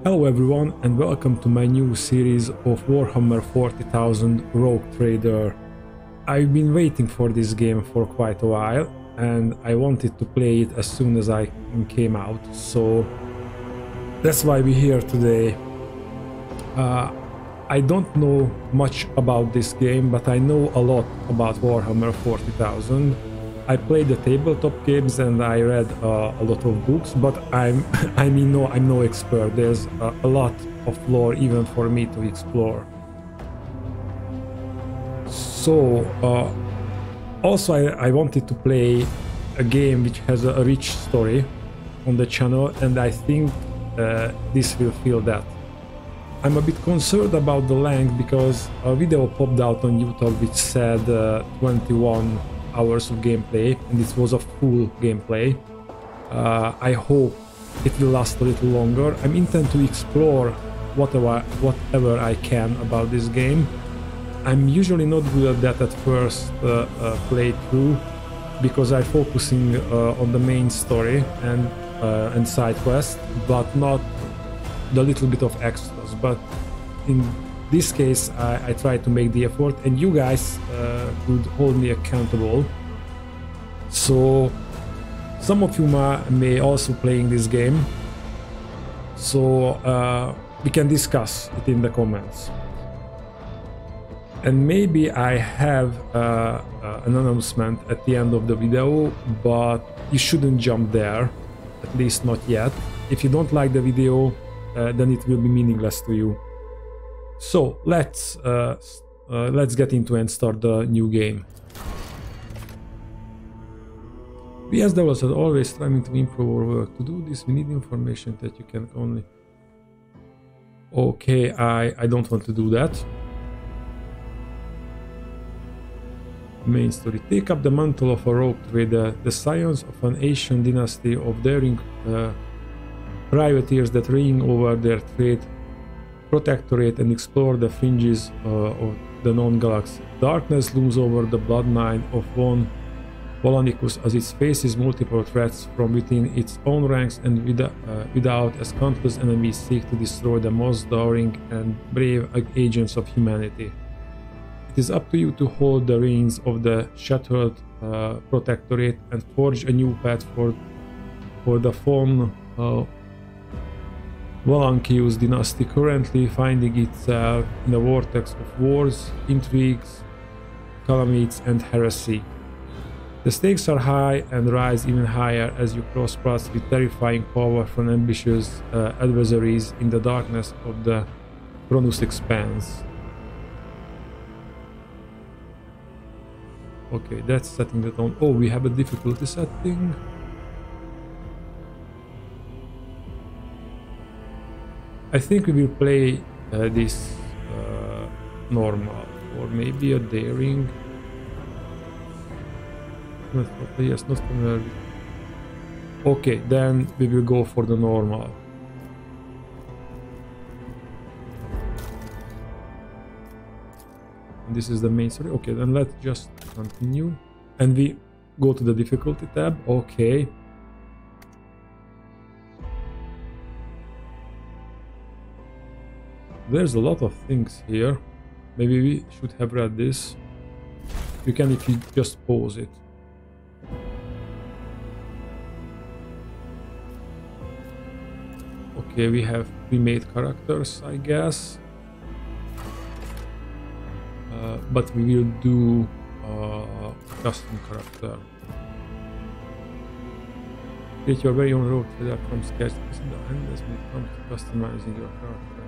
Hello everyone and welcome to my new series of Warhammer 40,000 Rogue Trader. I've been waiting for this game for quite a while and I wanted to play it as soon as I came out, so that's why we're here today. I don't know much about this game, but I know a lot about Warhammer 40,000. I played the tabletop games and I read a lot of books, but I'm no expert. There's a lot of lore even for me to explore. So also I wanted to play a game which has a rich story on the channel, and I think this will feel that. I'm a bit concerned about the length because a video popped out on YouTube which said 21 hours of gameplay, and this was a full gameplay. I hope it will last a little longer. I'm intent to explore whatever I can about this game. I'm usually not good at that at first playthrough because I'm focusing on the main story and side quests, but not the little bit of extras. But in this case I try to make the effort, and you guys could hold me accountable. So some of you may also playing this game, so we can discuss it in the comments. And maybe I have an announcement at the end of the video, but you shouldn't jump there, at least not yet. If you don't like the video, then it will be meaningless to you. So let's get into and start the new game. We as developers are always striving to improve our work. To do this, we need information that you can only... Okay, I don't want to do that. Main story. Take up the mantle of a rogue trader, the scions of an ancient dynasty of daring privateers that reign over their trade protectorate and explore the fringes of the known galaxy. Darkness looms over the bloodline of one Volanicus as it faces multiple threats from within its own ranks and without, as countless enemies seek to destroy the most daring and brave agents of humanity. It is up to you to hold the reins of the shattered protectorate and forge a new path for the fallen Volanicus dynasty, currently finding itself in a vortex of wars, intrigues, calamities, and heresy. The stakes are high and rise even higher as you cross paths with terrifying power from ambitious adversaries in the darkness of the Cronus Expanse. Okay, that's setting the tone. Oh, we have a difficulty setting. I think we will play this normal, or maybe a daring. Yes, not familiar. Okay, then we will go for the normal. And this is the main story. Okay, then let's just continue. And we go to the difficulty tab. Okay. There's a lot of things here. Maybe we should have read this. You can if you just pause it. Okay, we have pre-made characters, I guess. But we will do custom character. Create your very own rogue trader from scratch. This is the endless when it comes to customizing your character.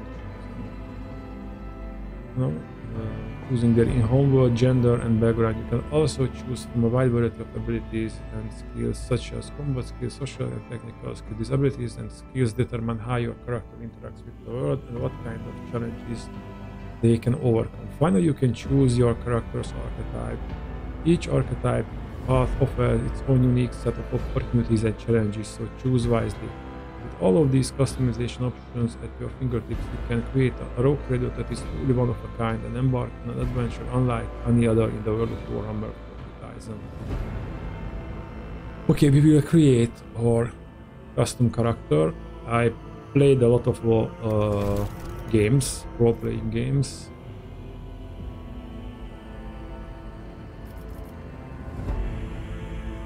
Choosing their in-homeworld, gender, and background. You can also choose from a wide variety of abilities and skills such as combat skills, social and technical skills. These abilities and skills determine how your character interacts with the world and what kind of challenges they can overcome. Finally, you can choose your character's archetype. Each archetype path offers its own unique set of opportunities and challenges, so choose wisely. With all of these customization options at your fingertips, you can create a rogue trader that is truly one of a kind and embark on an adventure unlike any other in the world of Warhammer 40,000. Okay, we will create our custom character. I played a lot of games, role-playing games.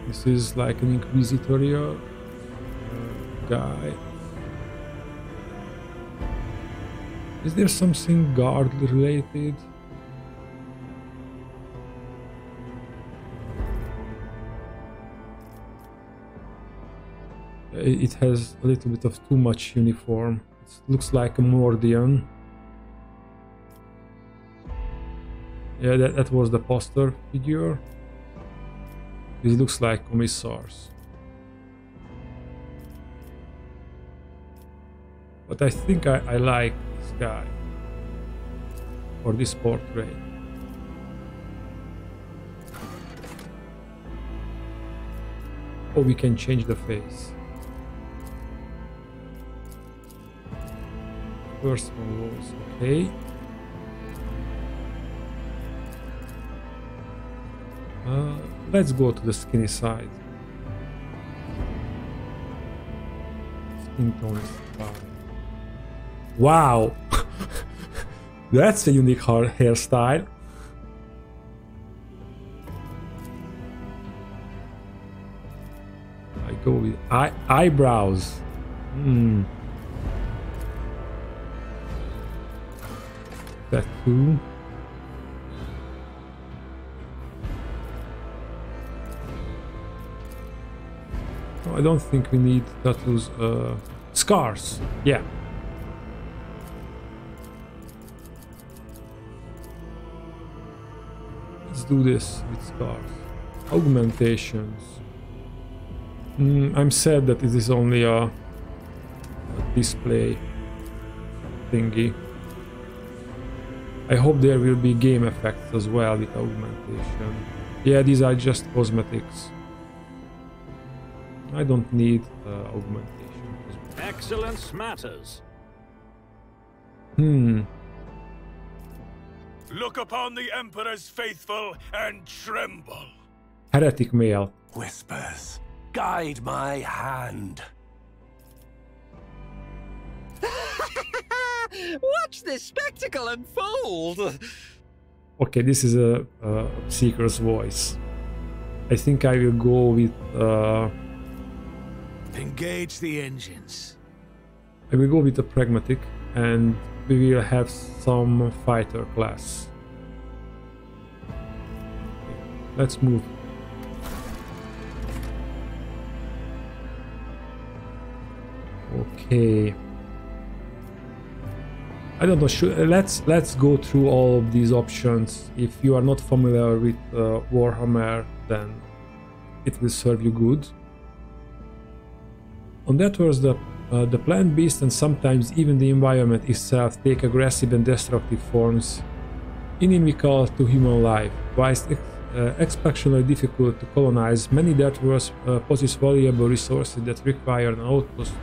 This is like an inquisitorial guy. Is there something guard related? It has a little bit of too much uniform. It looks like a Mordian. Yeah, that was the poster figure. This looks like commissars. But I think I like this guy. Or this portrait. Oh, we can change the face. First one was okay. Let's go to the skinny side. Skin tone is fine. Wow! That's a unique hairstyle. I go with eyebrows. Tattoo. Oh, I don't think we need tattoos. Scars. Yeah. Let's do this with scars. Augmentations. I'm sad that it is only a display thingy. I hope there will be game effects as well with augmentation. Yeah, these are just cosmetics. I don't need augmentation. Excellence matters. Look upon the Emperor's faithful and tremble. Heretic male. Whispers, guide my hand. Watch this spectacle unfold. Okay, this is a seeker's voice. I think I will go with Engage the engines. I will go with the pragmatic, and we will have some fighter class. Let's move. Okay. I don't know. Let's go through all of these options. If you are not familiar with Warhammer, then it will serve you good. On that was the plant, beast, and sometimes even the environment itself take aggressive and destructive forms, inimical to human life. Whilst exceptionally difficult to colonize, many Deathworlds possess valuable resources that require an outpost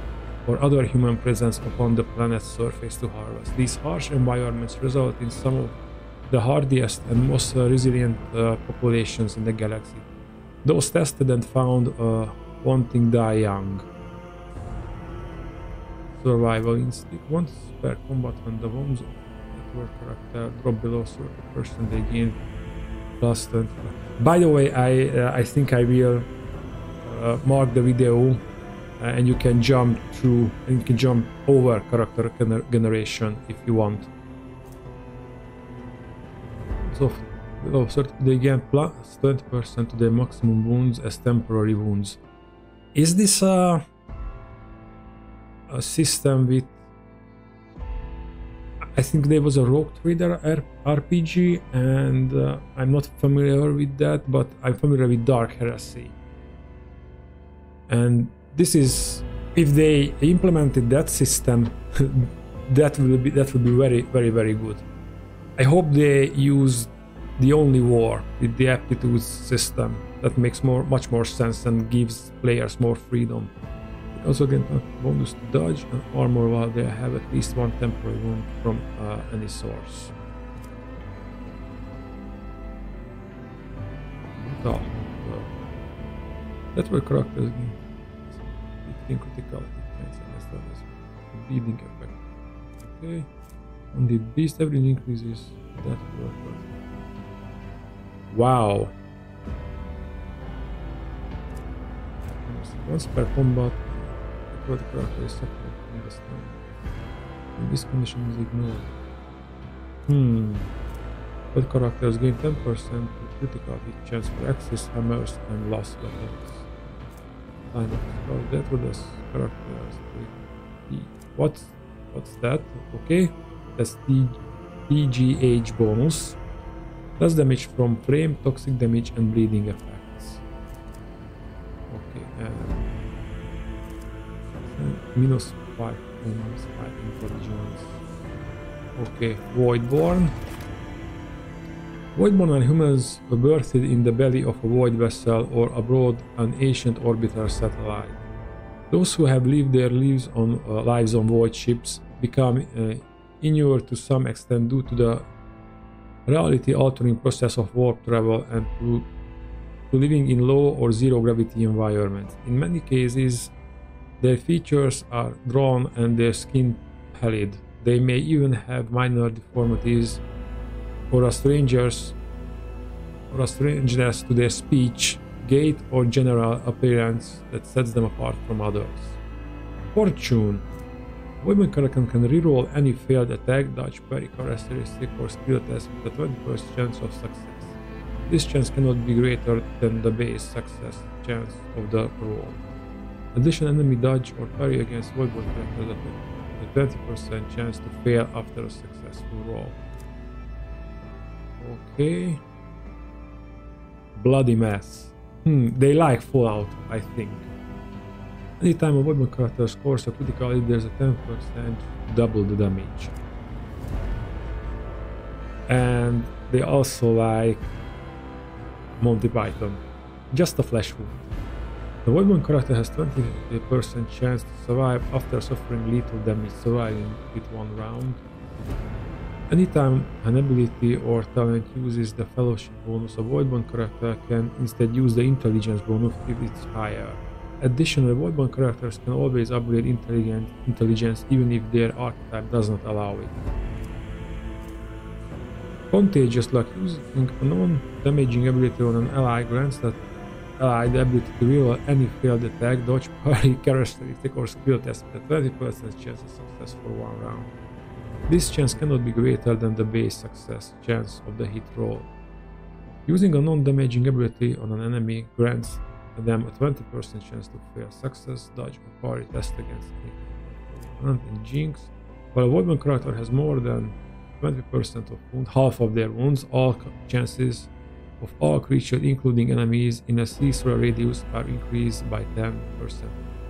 or other human presence upon the planet's surface to harvest. These harsh environments result in some of the hardiest and most resilient populations in the galaxy. Those tested and found wanting die young. Survival instinct. Once per combat when the wounds of network character drop below 30%, they gain plus 20. By the way, I think I will mark the video and you can jump through and you can jump over character generation if you want. So below 30, they gain plus 20% to their maximum wounds as temporary wounds. Is this a system with... I think there was a Rogue Trader RPG, and I'm not familiar with that, but I'm familiar with Dark Heresy. And this is, if they implemented that system, that will be very, very, very good. I hope they use the only war with the aptitude system. That makes much more sense and gives players more freedom. Also get a bonus to dodge and armor while they have at least one temporary wound from any source. Brutal. That were characters in critical defense and establishment. bleeding effect. Okay. On the beast, everything increases. That works. Wow. Once per combat, the character is suffering from the stun. And this condition is ignored. Both characters gain 10% critical hit chance for axes, hammers, and lost weapons. Time of spell. That would this characters. What's that? Okay, that's the TGH bonus. Plus damage from flame, toxic damage, and bleeding effects. Okay, minus 5 intelligence. Okay, Voidborn. Voidborn are humans birthed in the belly of a void vessel or aboard an ancient orbiter satellite. Those who have lived their lives on void ships become inured to some extent due to the reality-altering process of warp travel and to living in low or zero gravity environments. In many cases, their features are drawn and their skin pallid. They may even have minor deformities or a strangeness to their speech, gait, or general appearance that sets them apart from others. Fortune. Voidborn character can reroll any failed attack, dodge, parry, characteristic, or skill test with a 20% chance of success. This chance cannot be greater than the base success chance of the roll. Additional enemy dodge or parry against Voidborn characters have a 20% chance to fail after a successful roll. Okay. Bloody mess. They like Fallout, I think. Anytime a Voidborn character scores a critical hit, there's a 10% double the damage. And they also like Monty Python. Just a flesh wound. The Voidborn character has 20% chance to survive after suffering lethal damage, surviving with one round. Anytime an ability or talent uses the fellowship bonus, a Voidborn character can instead use the intelligence bonus if it's higher. Additionally, Voidborn characters can always upgrade intelligence even if their archetype does not allow it. Contagious Luck. Using a non-damaging ability on an ally grants that ally the ability to reroll any failed attack, dodge, parry, characteristic, or skill test with a 20% chance of success for one round. This chance cannot be greater than the base success chance of the hit roll. Using a non-damaging ability on an enemy grants them a 20% chance to fail success, dodge, or parry test against any in Jinx. While a Voidborn character has more than 20% of wounds, half of their wounds, all chances of all creatures, including enemies, in a ceasefire radius are increased by 10%.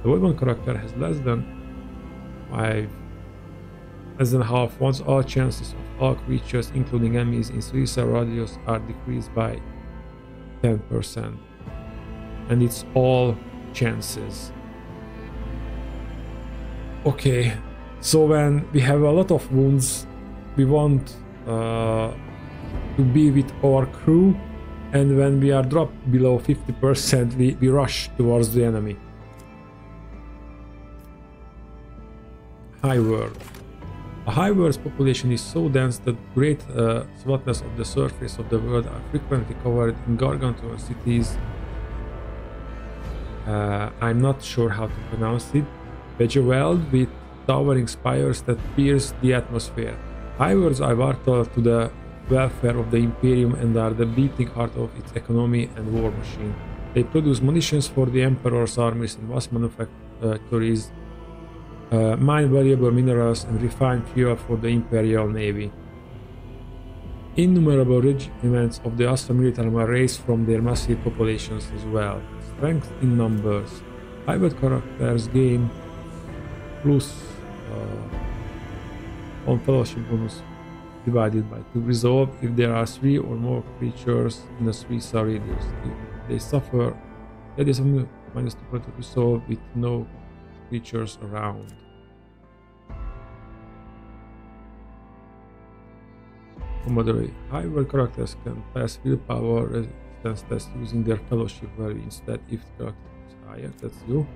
The Voidborn character has less than half wounds, all chances of all creatures, including enemies, in ceasefire radius are decreased by 10%. And it's all chances. Okay, so when we have a lot of wounds, we want to be with our crew, and when we are dropped below 50%, we rush towards the enemy. High World. A high world's population is so dense that great swaths of the surface of the world are frequently covered in gargantuan cities. I'm not sure how to pronounce it. Bejeweled with towering spires that pierce the atmosphere. High worlds are vital to the welfare of the Imperium and are the beating heart of its economy and war machine. They produce munitions for the Emperor's armies in vast manufactories, mine valuable minerals, and refine fuel for the Imperial Navy. Innumerable regiments of the Astra military are raised from their massive populations as well. Strength in numbers. Hybrid characters gain plus on fellowship bonus divided by 2 resolve if there are 3 or more creatures in a 3-star radius. If they suffer, that is a minus 2 resolve with no creatures around. Commodore. High-world characters can pass willpower resistance test using their fellowship value instead if the character is higher. That's you.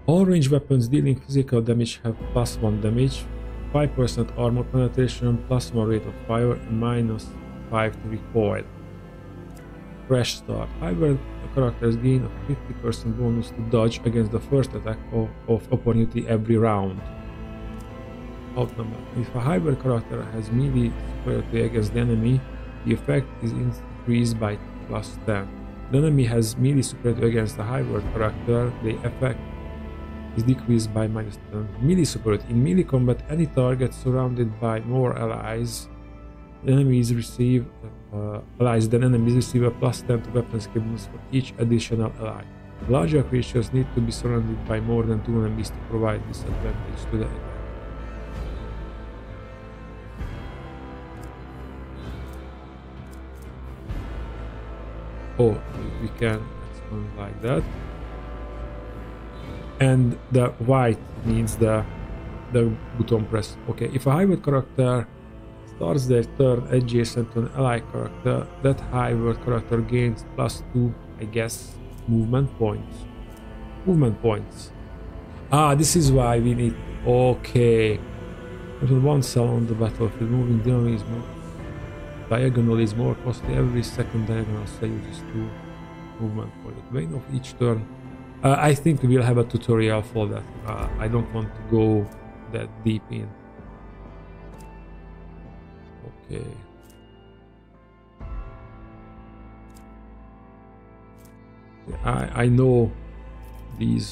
All ranged weapons dealing physical damage have +1 damage, 5% armor penetration, +1 rate of fire, and -5 to recoil. Fresh start. Hybrid characters gain a 50% bonus to dodge against the first attack of opportunity every round. Outnumber. If a hybrid character has melee superiority against the enemy, the effect is increased by +10. If the enemy has melee superiority against a hybrid character, the effect is decreased by -10. Melee superiority. In melee combat, any target surrounded by more allies than enemies receive a +10 to weapon skill bonus for each additional ally. Larger creatures need to be surrounded by more than 2 enemies to provide disadvantage to the attack. Oh, we can expand like that. And the white means the button press. Okay, if a hybrid character starts their turn adjacent to an ally character, that hybrid character gains +2, I guess, movement points. Movement points. Ah, this is why we need... Okay. When one cell on the battlefield, moving diagonal is more costly. Every second diagonal cell uses 2 movement points. At the beginning of each turn. I think we'll have a tutorial for that. I don't want to go that deep in. Okay. I know these.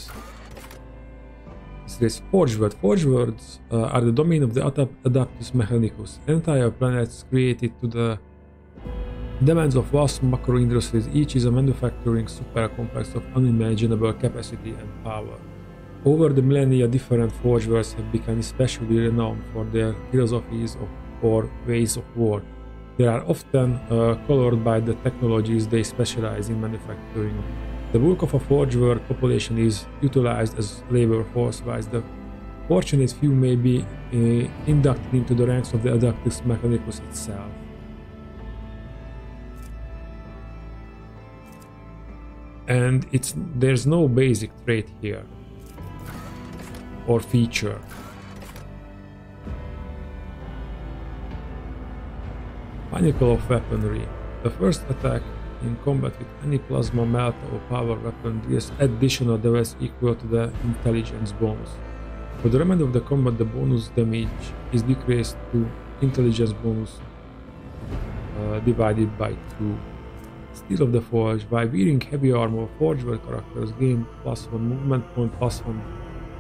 This Forge World. Forge Worlds are the domain of the Adaptus Mechanicus. Entire planets created to the demands of vast macro industries. Each is a manufacturing super complex of unimaginable capacity and power. Over the millennia, different Forge Worlds have become especially renowned for their philosophies or ways of war. They are often colored by the technologies they specialize in manufacturing. The bulk of a Forge World population is utilized as labor force, while the fortunate few may be inducted into the ranks of the Adaptus Mechanicus itself. And there's no basic trait here or feature. Pinnacle of Weaponry. The first attack in combat with any plasma, melta or power weapon deals additional damage equal to the intelligence bonus. For the remainder of the combat, the bonus damage is decreased to intelligence bonus divided by 2. Steel of the Forge. By wearing heavy armor, Forge World characters gain +1 movement point, +1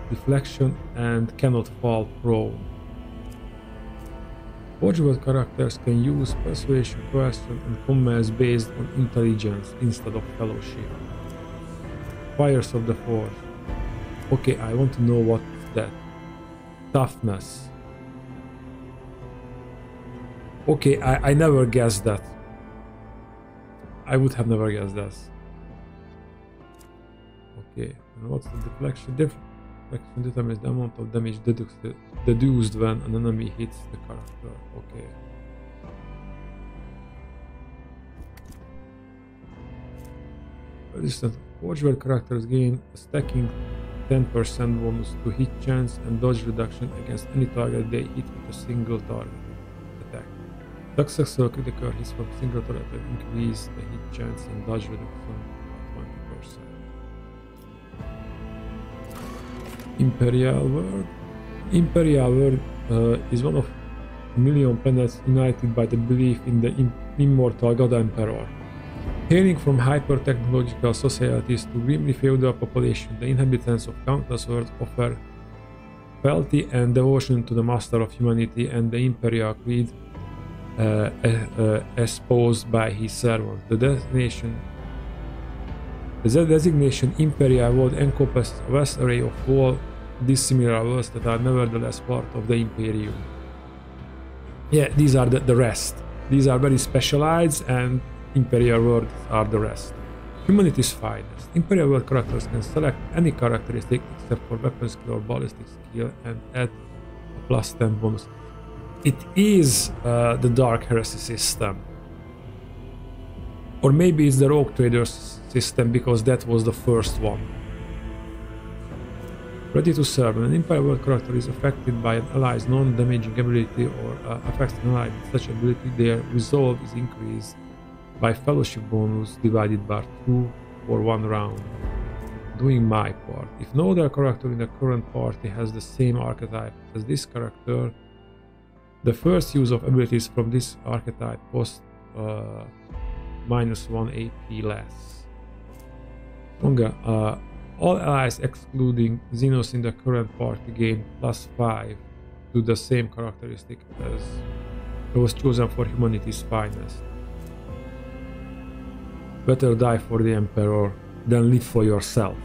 deflection, and cannot fall prone. Forge World characters can use persuasion, coercion, and commerce based on intelligence instead of fellowship. Fires of the Forge. Okay, I want to know what's that. Toughness. Okay, I never guessed that. I would have never guessed that. Okay, and what's the deflection? Deflection determines the amount of damage deduced when an enemy hits the character. Okay. Resistant. Forge World characters gain a stacking 10% bonus to hit chance and dodge reduction against any target they hit with a single target attack. Successful critical hits from single target increase the hit chance and dodge reduction by 20%. Imperial World. Imperial World is one of a million planets united by the belief in the immortal God Emperor. Hailing from hyper-technological societies to grimly feudal population, the inhabitants of countless worlds offer fealty and devotion to the master of humanity and the imperial creed espoused by his servants. The designation Imperial World encompasses a vast array of all dissimilar worlds that are nevertheless part of the Imperium. Yeah, these are the rest. These are very specialized, and Imperial Worlds are the rest. Humanity's finest. Imperial World characters can select any characteristic except for weapon skill or ballistic skill and add a +10 bonus. It is the Dark Heresy system. Or maybe it's the Rogue Traders system because that was the first one. Ready to serve. When an Imperial World character is affected by an ally's non-damaging ability or affects an ally with such ability, their resolve is increased by fellowship bonus divided by 2 for 1 round. Doing my part. If no other character in the current party has the same archetype as this character, the first use of abilities from this archetype costs -1 AP less. Longer. All allies excluding Xenos in the current party gain +5 to the same characteristic as it was chosen for humanity's finest. Better die for the Emperor than live for yourself.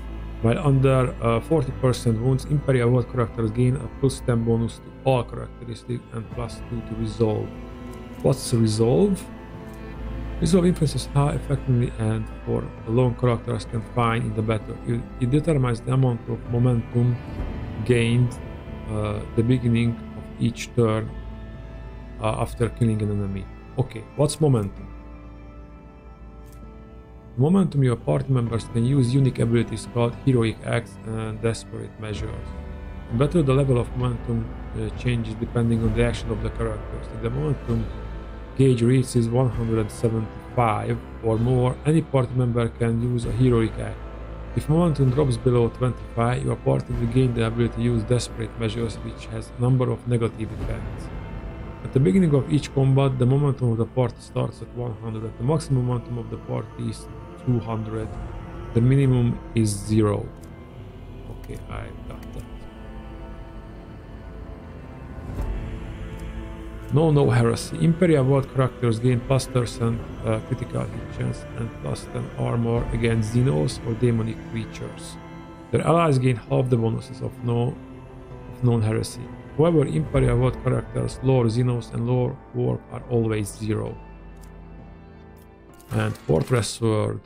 While under 40% wounds, Imperial World characters gain a +10 bonus to all characteristics and +2 to resolve. What's resolve? Resolve influences how effectively and for long characters can fight in the battle. It determines the amount of momentum gained the beginning of each turn after killing an enemy. Okay, what's momentum? Momentum, your party members can use unique abilities called Heroic Acts and Desperate Measures. In battle, the level of momentum changes depending on the action of the characters. If the momentum gauge reaches 175 or more, any party member can use a Heroic Act. If momentum drops below 25, your party will gain the ability to use Desperate Measures, which has a number of negative effects. At the beginning of each combat, the momentum of the party starts at 100. The maximum momentum of the party is 200. The minimum is 0. Okay, I got that. No heresy. Imperial World characters gain +10% critical hit chance and +10 armor against Xenos or demonic creatures. Their allies gain half the bonuses of non-heresy. However, Imperial World characters, Lore Xenos and Lore Warp are always 0. And Fortress World.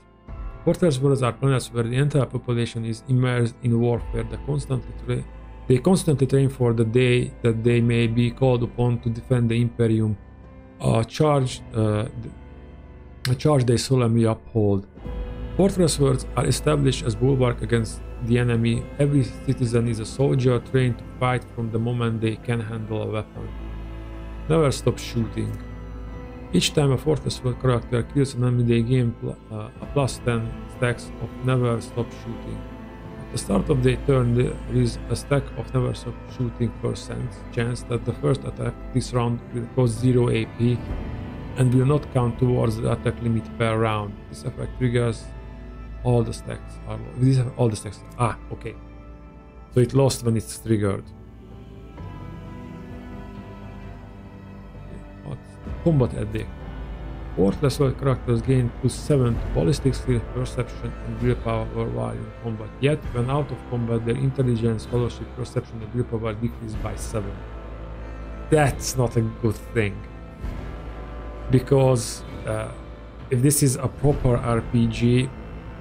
Fortress Worlds are planets where the entire population is immersed in warfare. They constantly train for the day that they may be called upon to defend the Imperium, a charge they solemnly uphold. Fortress Worlds are established as bulwark against the enemy. Every citizen is a soldier trained to fight from the moment they can handle a weapon. Never stop shooting. Each time a Fortress World character kills an enemy, they gain a +10 stacks of Never Stop Shooting. At the start of their turn, there is a stack of Never Stop Shooting % chance that the first attack this round will cost 0 AP and will not count towards the attack limit per round. This effect triggers all the stacks. All the stacks. Okay. So it lost when it's triggered. Combat Addict. Fortress World characters gain +7 to ballistic skill, perception, and willpower while in combat. Yet, when out of combat, their intelligence, fellowship, perception, and willpower decrease by 7. That's not a good thing. Because if this is a proper RPG,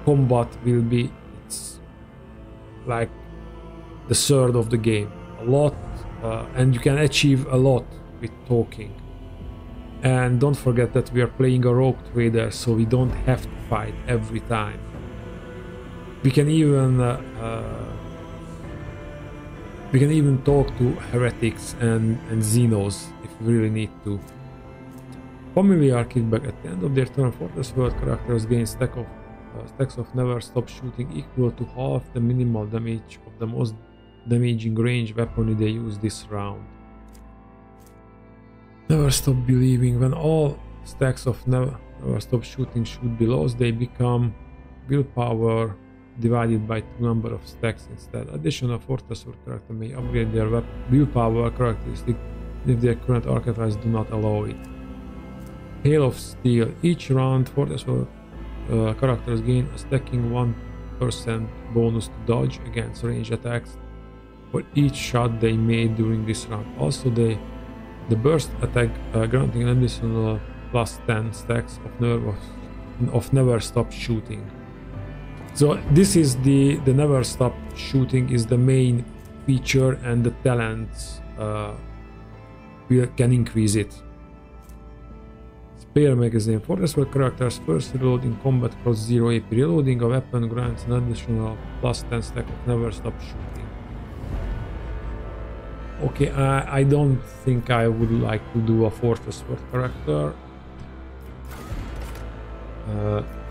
combat will be like the third of the game. A lot, and you can achieve a lot with talking. And don't forget that we are playing a rogue trader, so we don't have to fight every time. We can even talk to heretics and Xenos if we really need to. Familiar kickback. At the end of their turn, Fortress World characters gain stacks of Never Stop Shooting equal to half the minimal damage of the most damaging range weapon they use this round. Never Stop Believing. When all stacks of Never Stop Shooting should be lost, they become willpower divided by 2 number of stacks instead. Additional Fortress World character may upgrade their willpower characteristic if their current archetypes do not allow it. Hail of Steel. Each round, Fortress World characters gain a stacking 1% bonus to dodge against range attacks for each shot they made during this round. Also, the burst attack granting an additional +10 stacks of Never Stop Shooting. So this is the Never Stop Shooting is the main feature, and the talents can increase it. Spare Magazine. Fortress World characters first reload in combat costs 0 AP. Reloading a weapon grants an additional +10 stack of Never Stop Shooting. Okay, I don't think I would like to do a Fortress World character.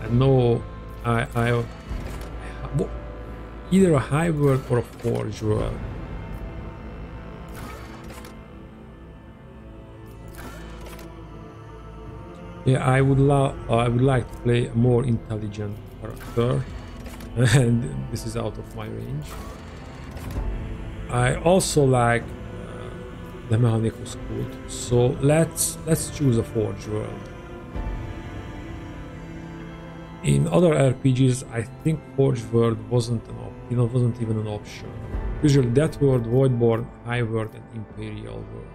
No, I either a High World or a Forge World. Yeah, I would like to play a more intelligent character, and this is out of my range. I also like the Mechanicus cult, so let's choose a Forge World. In other RPGs, I think Forge World wasn't even an option. Usually Death World, Voidborn, High World, and Imperial World.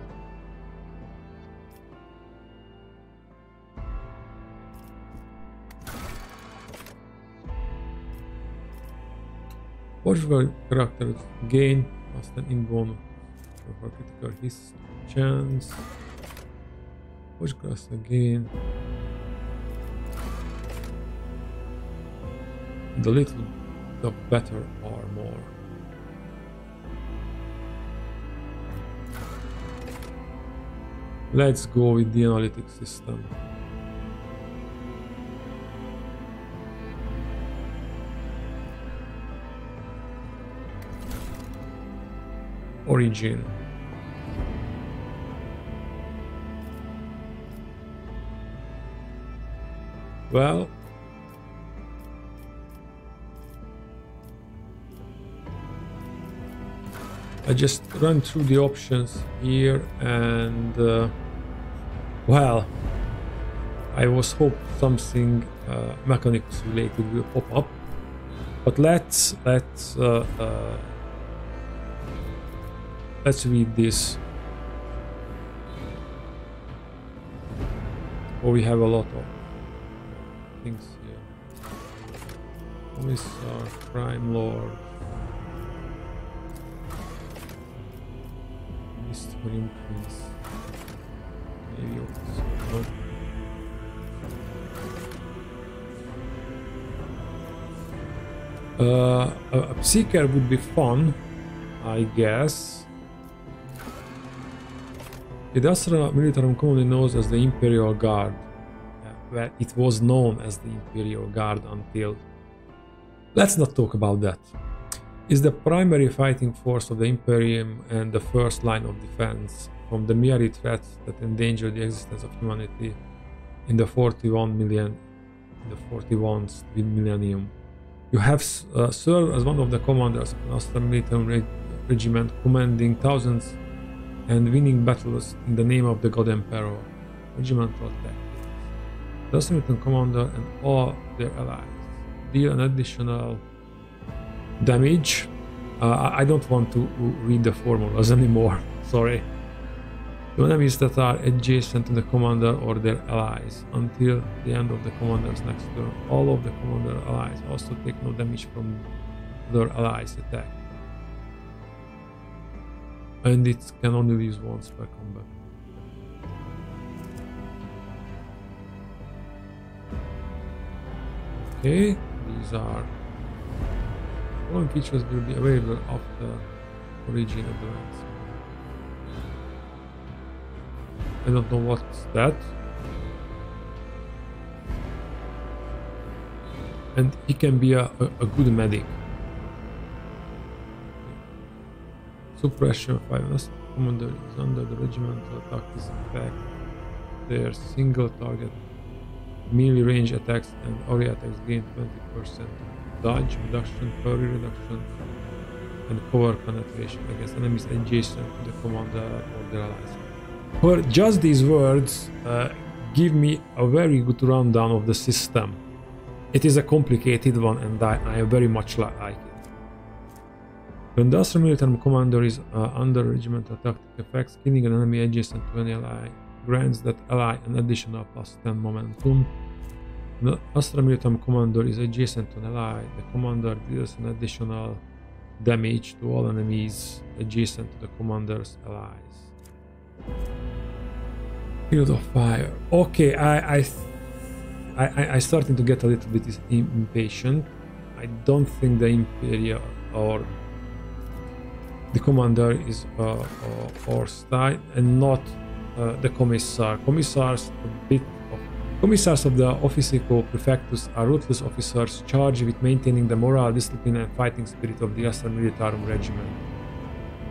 Forge World characters gain plus 10 in bonus for critical hit chance. Forge characters gain the little the better armor. Let's go with the analytic system. Origin. Well, I just run through the options here, and well, I was hoping something mechanics related will pop up, but let's read this. Oh, we have a lot of things here. Commissar, Crime Lord, Mystery Increase, maybe also. A Psyker would be fun, I guess. The Astra Militarum commonly known as the Imperial Guard. Well, it was known as the Imperial Guard until... Let's not talk about that. Is the primary fighting force of the Imperium and the first line of defense from the myriad threats that endanger the existence of humanity in the 41st millennium. You have served as one of the commanders of an Astra Militarum regiment, commanding thousands and winning battles in the name of the God Emperor. Regimental tactics. The Astra Militarum commander and all their allies deal an additional damage. I don't want to read the formulas anymore, sorry. To enemies that are adjacent to the commander or their allies until the end of the commander's next turn. All of the commander allies also take no damage from their allies' attack. And it can only be used once per combat. Okay, these are... Following features will be available after Origin Advance. I don't know what's that. And he can be a good medic. Suppression 5. Commander is under the regimental attack is effect. Their single target melee range attacks and area attacks gain 20% dodge reduction, parry reduction, and cover penetration against enemies adjacent to the commander or their allies. Well, just these words give me a very good rundown of the system. It is a complicated one, and I very much like it. When the Astra Militarum commander is under regimental tactic effects, killing an enemy adjacent to any ally grants that ally an additional plus 10 momentum. When the Astra Militarum commander is adjacent to an ally, the commander deals an additional damage to all enemies adjacent to the commander's allies. Field of Fire. Okay, I starting to get a little bit impatient. I don't think the Imperial or the commander is Orstein and not the commissar. Commissars of the Officico Prefectus are ruthless officers charged with maintaining the moral, discipline and fighting spirit of the Astra Militarum Regiment.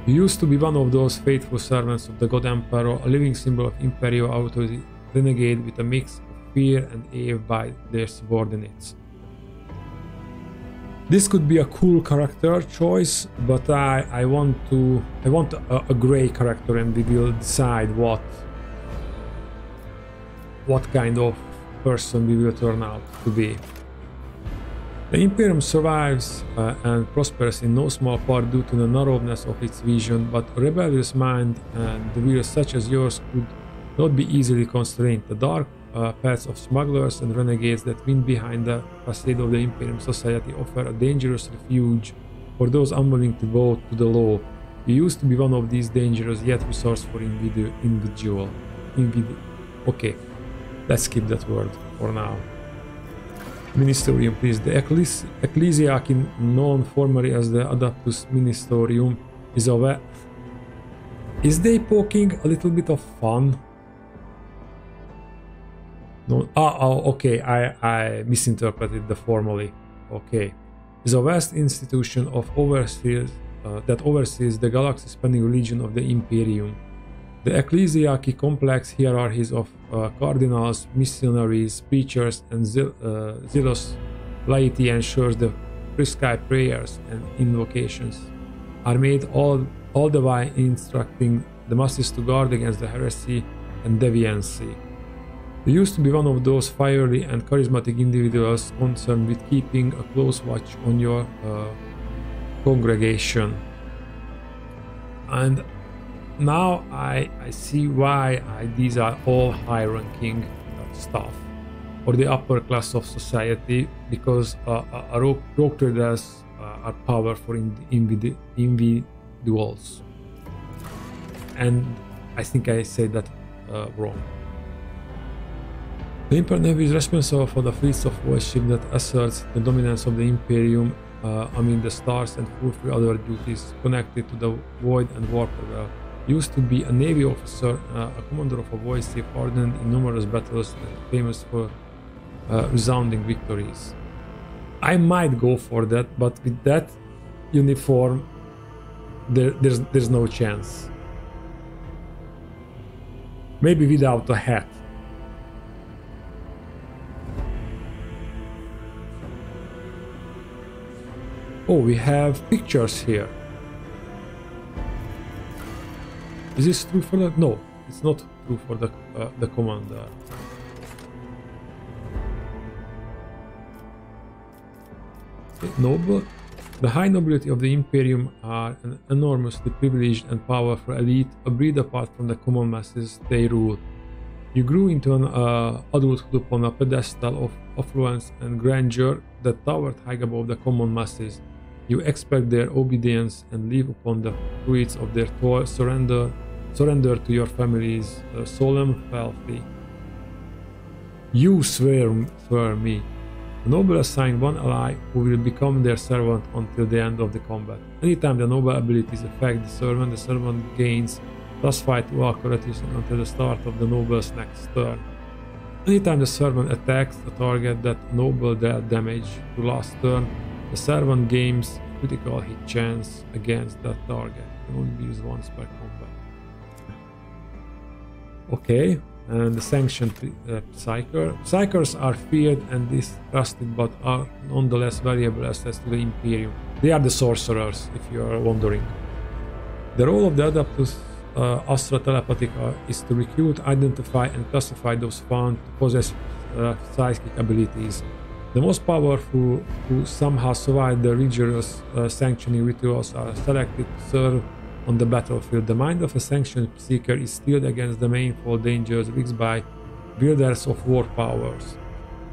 You used to be one of those faithful servants of the God Emperor, a living symbol of imperial authority, renegade with a mix of fear and awe by their subordinates. This could be a cool character choice, but I want a grey character, and we will decide what kind of person we will turn out to be. The Imperium survives and prospers in no small part due to the narrowness of its vision, but a rebellious mind and the will such as yours could not be easily constrained. The dark paths of smugglers and renegades that wind behind the facade of the Imperium society offer a dangerous refuge for those unwilling to bow to the law. You used to be one of these dangerous yet resourceful individual. Okay, let's skip that word for now. Ministerium, please. The Ecclesiarchy, known formerly as the Adeptus Ministerium, is aware. Is they poking a little bit of fun? No. Okay. I misinterpreted the formally. Okay, is a vast institution of overseers that oversees the galaxy-spanning religion of the Imperium. The Ecclesiarchy complex hierarchies of cardinals, missionaries, preachers, and zealous laity ensures the prescribed prayers and invocations are made all the while instructing the masses to guard against the heresy and deviancy. You used to be one of those fiery and charismatic individuals concerned with keeping a close watch on your congregation. And now I see why these are all high-ranking staff or the upper class of society, because rogue traders are powerful individuals. And I think I said that wrong. The Imperial Navy is responsible for the fleets of warship that asserts the dominance of the Imperium amid the stars and fulfill other duties connected to the Void and Warhammer. Used to be a Navy officer, a commander of a voice ship hardened in numerous battles and famous for resounding victories. I might go for that, but with that uniform, there's no chance. Maybe without a hat. Oh, we have pictures here. Is this true for the... No, it's not true for the commander. Noble. The high nobility of the Imperium are an enormously privileged and powerful elite, a breed apart from the common masses they rule. You grew into an adulthood upon a pedestal of affluence and grandeur that towered high above the common masses. You expect their obedience and live upon the fruits of their toil. Surrender to your family's solemn fealty. You swear me. The noble assign one ally who will become their servant until the end of the combat. Anytime the noble abilities affect the servant gains +5 to all courtesy until the start of the noble's next turn. Anytime the servant attacks a target that noble dealt damage to last turn, the servant gains critical hit chance against that target. Can only be used once per combat. Okay, and the sanctioned Psyker. Psykers are feared and distrusted, but are nonetheless valuable assets to the Imperium. They are the sorcerers, if you are wondering. The role of the Adeptus Astra Telepathica is to recruit, identify, and classify those found to possess psychic abilities. The most powerful who somehow survive the rigorous sanctioning rituals are selected to serve on the battlefield. The mind of a sanctioned seeker is steeled against the manifold dangers risked by builders of war powers.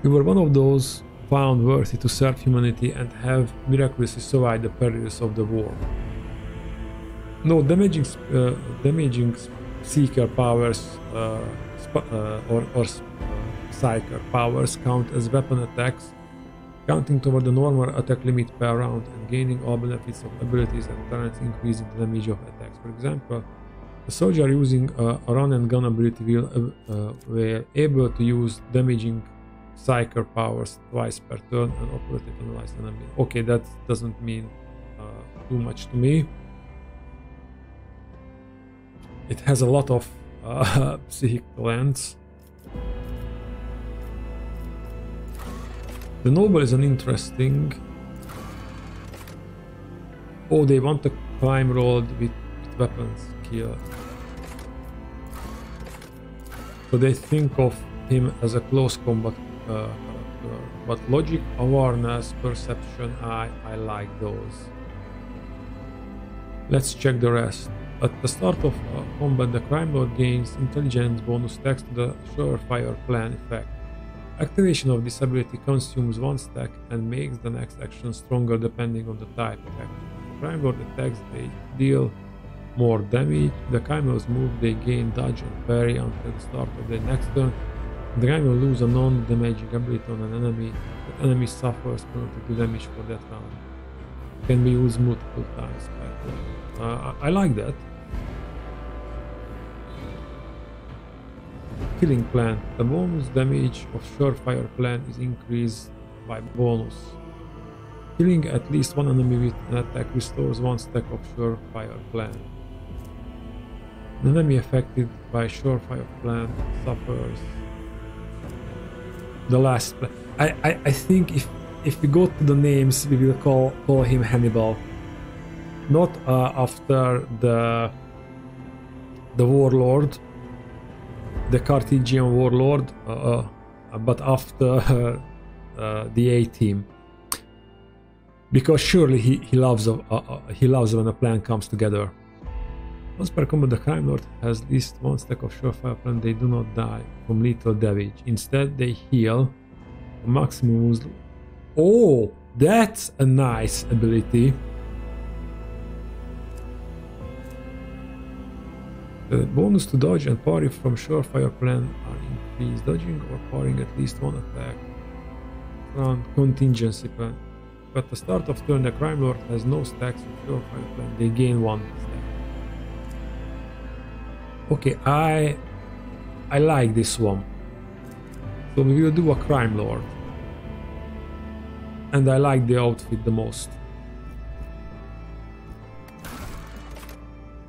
You were one of those found worthy to serve humanity and have miraculously survived the perils of the war. No, damaging seeker powers or psyker powers count as weapon attacks counting toward the normal attack limit per round and gaining all benefits of abilities and talents, increasing the damage of attacks. For example, a soldier using a run and gun ability will able to use damaging psyker powers twice per turn and operate it on analyzed enemy. Okay, that doesn't mean too much to me. It has a lot of psychic talents. The noble is an interesting. Oh, they want a climb roll with weapons skill. So they think of him as a close combat character. But logic, awareness, perception, I like those. Let's check the rest. At the start of combat, the Crime Lord gains intelligence bonus thanks to the Surefire plan effect. Activation of this ability consumes 1 stack and makes the next action stronger depending on the type of action. If the Crime Lord attacks, they deal more damage. The Crime Lord's move, they gain dodge and parry until the start of the next turn. The Crime Lord lose a non-damaging ability on an enemy. The enemy suffers penalty damage for that round. Can be used multiple times per turn. I like that. Killing plan. The bonus damage of Surefire plan is increased by bonus. Killing at least one enemy with an attack restores 1 stack of Surefire plan. An enemy affected by Surefire plan suffers the last plan. I think if we go to the names, we will call him Hannibal. Not after the warlord, the Carthaginian warlord, but after the A-team, because surely he loves when a plan comes together. Once per combat, the Crime Lord has at least 1 stack of Surefire plan. They do not die from lethal damage. Instead, they heal a maximum. Oh, that's a nice ability. The bonus to dodge and parry from Surefire plan are increased. Dodging or parrying at least 1 attack from contingency plan. At the start of turn, the Crime Lord has no stacks of Surefire plan. They gain 1 stack. Okay, I like this one. So we will do a Crime Lord. And I like the outfit the most.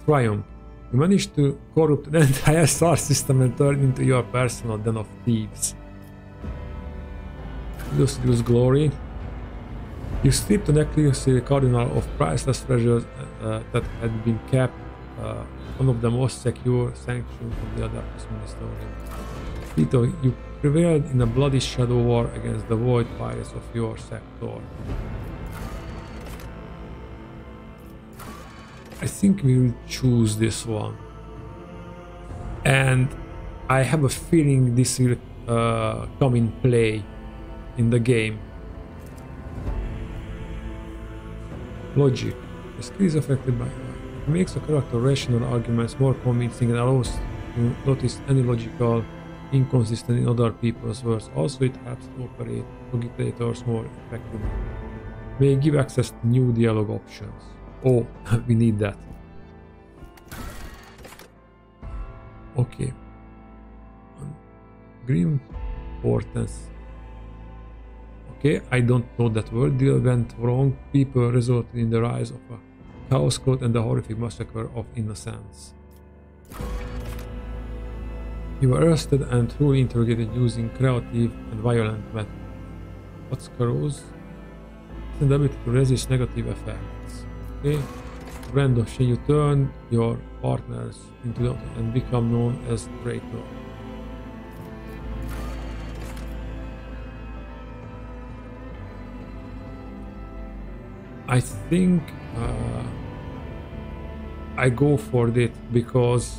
Triumph. You managed to corrupt the entire star system and turn into your personal den of thieves. Illustrious glory. You stripped an ecclesiastical cardinal of priceless treasures that had been kept, one of the most secure sanctions of the Darkness Ministerium. Tito, you prevailed in a bloody shadow war against the void pirates of your sector. I think we will choose this one. And I have a feeling this will come in play in the game. Logic. The skill is affected by it makes a character rational arguments more convincing and allows to notice any logical inconsistency in other people's words. Also, it helps to operate logicators more effectively. May give access to new dialogue options. Oh, we need that. Okay. Grim Portents. Okay, I don't know that word. Deal went wrong. People resulted in the rise of a chaos cult and the horrific massacre of innocents. You were arrested and truly interrogated using creative and violent methods. What's Carouse? It's an ability to resist negative effects. Okay. Brand of Shin, you turn your partners into the and become known as traitor. I think I go for it because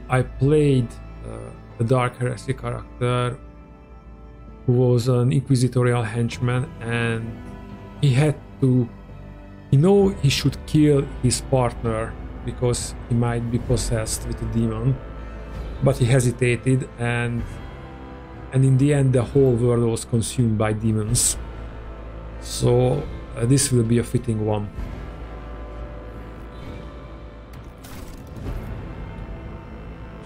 I played a Dark Heresy character who was an inquisitorial henchman, and he had to, he should kill his partner because he might be possessed with a demon, but he hesitated, and in the end the whole world was consumed by demons. So this will be a fitting one.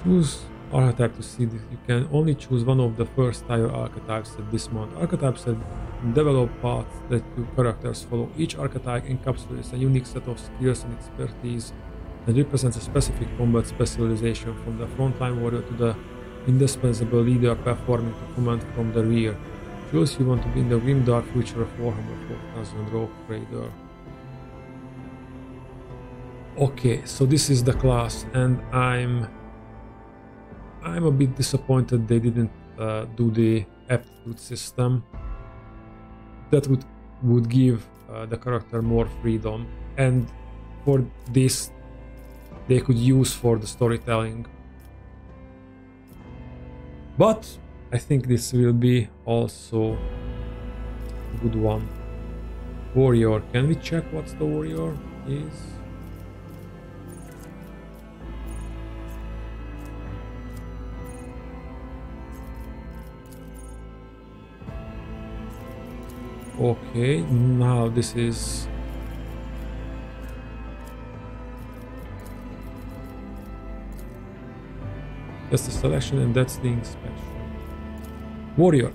Choose archetype to see this. You can only choose one of the first tier archetypes at this month. Archetypes have developed paths that your characters follow. Each archetype encapsulates a unique set of skills and expertise and represents a specific combat specialization, from the frontline warrior to the indispensable leader performing the command from the rear. Choose you want to be in the grimdark future of Warhammer 4000 Rogue Trader. Okay, so this is the class, and I'm a bit disappointed they didn't do the aptitude system. That would give the character more freedom, and for this they could use for the storytelling. But I think this will be also a good one. Warrior. Can we check what the warrior is? Okay, now this is just a selection, and that's the inspection. Warrior.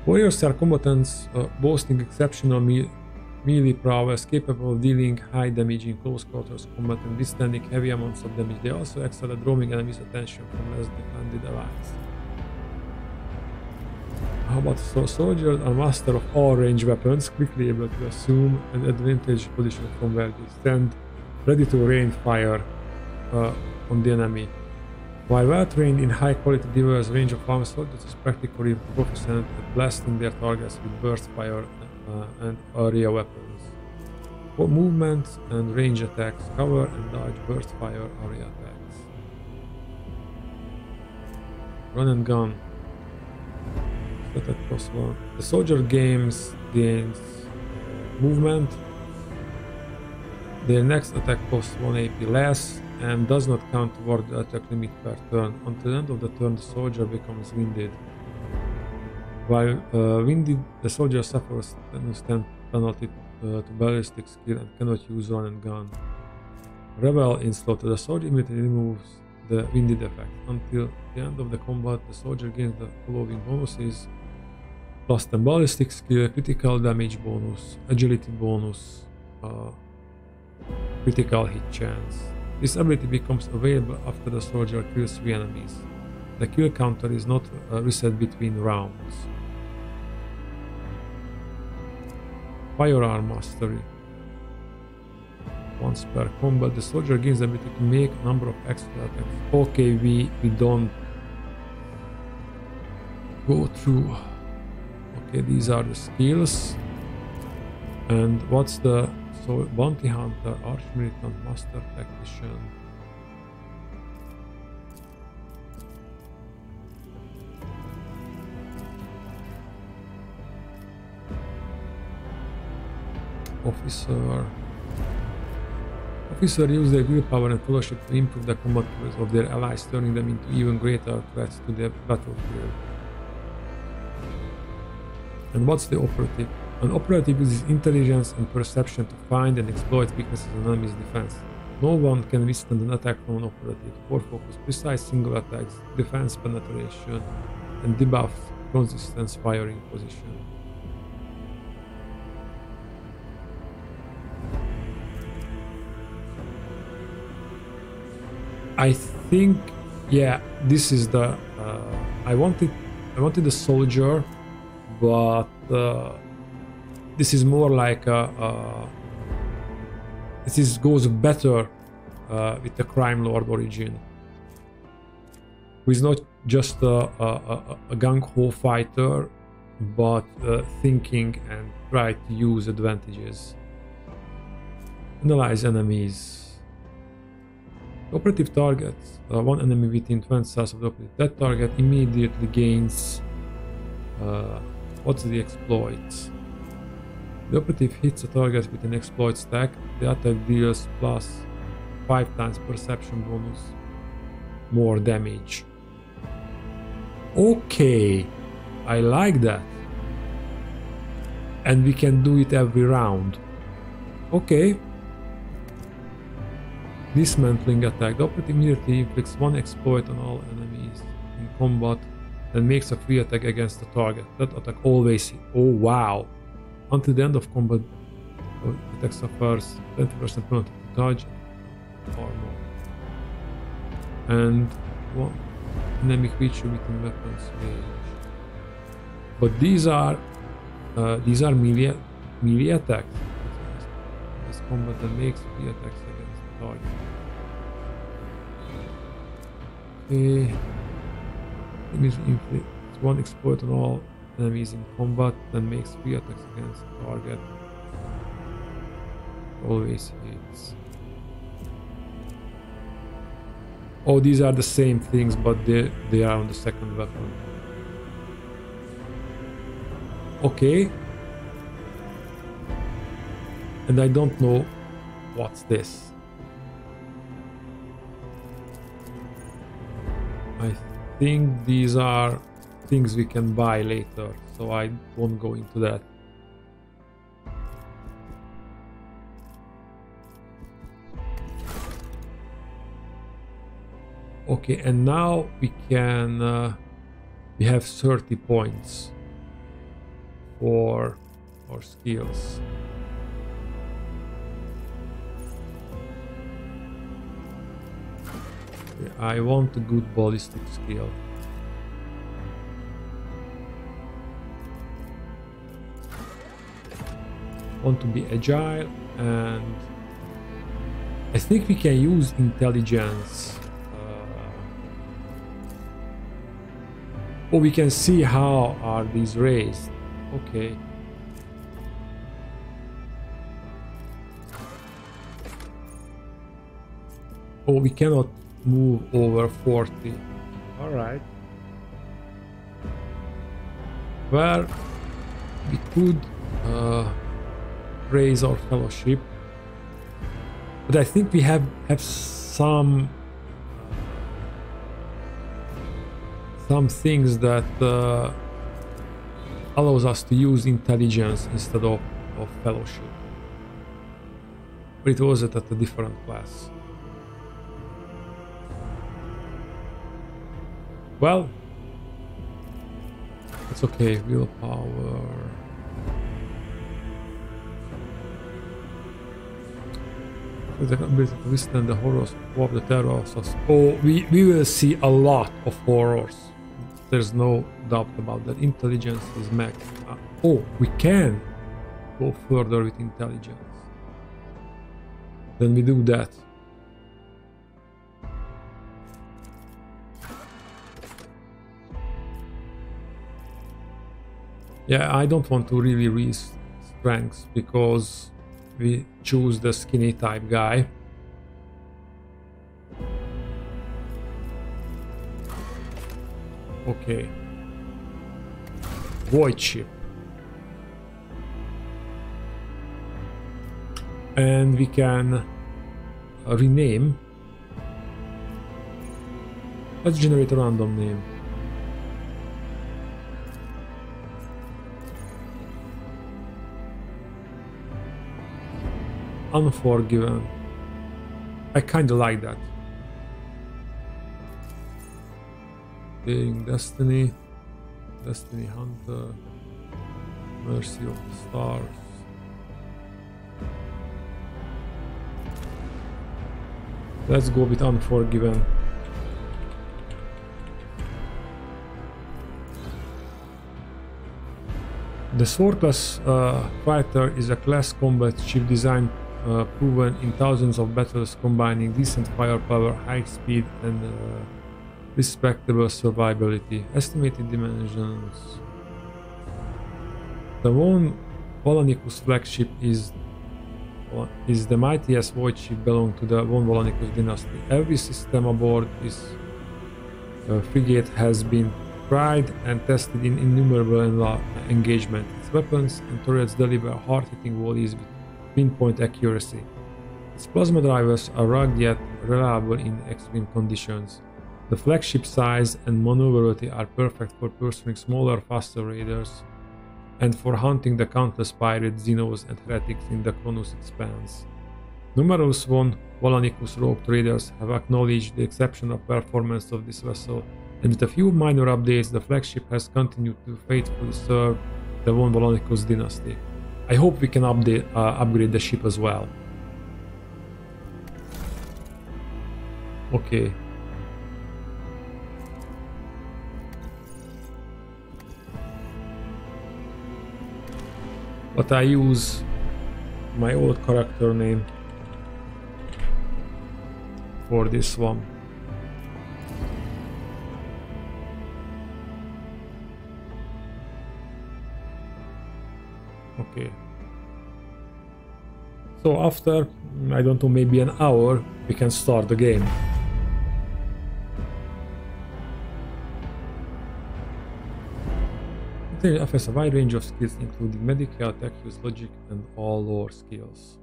Warriors are combatants boasting exceptional melee prowess, capable of dealing high damage in close quarters combat and withstanding heavy amounts of damage. They also excel at drawing enemies' attention from less defended allies. How about soldiers are master of all range weapons, quickly able to assume an advantage position from where they stand, ready to rain fire on the enemy. While well trained in high quality diverse range of arms, soldiers is practically proficient at blasting their targets with burst fire and area weapons. For movement and range attacks, cover and dodge burst fire area attacks. Run and gun. Attack plus 1. The soldier gains movement. Their next attack costs 1 AP less and does not count toward the attack limit per turn. Until the end of the turn, the soldier becomes winded. While winded, the soldier suffers -10 penalty to ballistic skill and cannot use run and gun. Rebel in slaughter. The soldier immediately removes the winded effect. Until the end of the combat, the soldier gains the following bonuses: +10 ballistic skill, critical damage bonus, agility bonus, critical hit chance. This ability becomes available after the soldier kills 3 enemies. The kill counter is not reset between rounds. Firearm Mastery. Once per combat, the soldier gains the ability to make a number of extra attacks. Okay, we don't go through. Okay, these are the skills. And what's the Bounty Hunter, Archmilitant, Master Tactician. Officer. Officer use their willpower and fellowship to improve the combat skills of their allies, turning them into even greater threats to the battlefield. And what's the operative? An operative uses intelligence and perception to find and exploit weaknesses in an enemy's defense. No one can withstand an attack from an operative. Or focus precise single attacks, defense penetration, and debuffs consistent firing position. I think, yeah, this is the. I wanted a soldier, but this is more like this goes better with the crime lord origin, who is not just a gung-ho fighter, but thinking and try to use advantages. Analyze enemies. Operative targets one enemy within 20 cells of the operative. That target immediately gains what's the exploits? The operative hits a target with an exploit stack. The attack deals plus 5 times perception bonus more damage. Okay, I like that. And we can do it every round. Okay. Dismantling attack. The operative immediately inflicts one exploit on all enemies in combat and makes a free attack against the target. That attack always hits. Oh wow. Until the end of combat, attack suffers 20% penalty to dodge or more. And one enemy creature within weapons range. But these are melee attacks. This combat that makes free attacks against the target. Okay. Enemies inflicts one exploit on all enemies in combat, then makes free attacks against the target. Always hits. Oh, these are the same things, but they are on the second weapon. Okay. And I don't know what's this. I think these are things we can buy later, so I won't go into that. Okay, and now we can we have 30 points for our skills. Okay, I want a good ballistic skill. Want to be agile, and I think we can use intelligence. Oh, we can see how are these raised. Okay. Oh, we cannot move over 40. All right. Well, we could raise our fellowship, but I think we have some things that allows us to use intelligence instead of fellowship. But it was at a different class. Well, it's okay. Willpower. The ability to withstand the horrors of the terrors. Oh, we will see a lot of horrors. There's no doubt about that. Intelligence is max. Oh, we can go further with intelligence. Then we do that. Yeah, I don't want to really raise strengths because we choose the skinny type guy. Okay. Void ship. And we can rename. Let's generate a random name. Unforgiven. I kinda like that. Daring Destiny, Destiny Hunter, Mercy of the Stars. Let's go with Unforgiven. The sword class fighter is a class combat ship designed proven in thousands of battles, combining decent firepower, high speed, and respectable survivability. Estimated dimensions. The Von Volanicus flagship is the mightiest void ship belonging to the Von Volanicus dynasty. Every system aboard this frigate has been tried and tested in innumerable engagements. Its weapons and turrets deliver hard-hitting volleys with pinpoint accuracy. Its plasma drivers are rugged yet reliable in extreme conditions. The flagship size and maneuverability are perfect for pursuing smaller, faster raiders. and for hunting the countless pirates, Xenos, and heretics in the Cronus Expanse. Numerous von Volanicus rogue traders have acknowledged the exceptional performance of this vessel, and with a few minor updates, the flagship has continued to faithfully serve the von Volanicus dynasty. I hope we can upgrade the ship as well. Okay. But I use my old character name for this one. Okay. So after, I don't know, maybe an hour, we can start the game. It offers a wide range of skills including medical, tech use, logic, and all lore skills.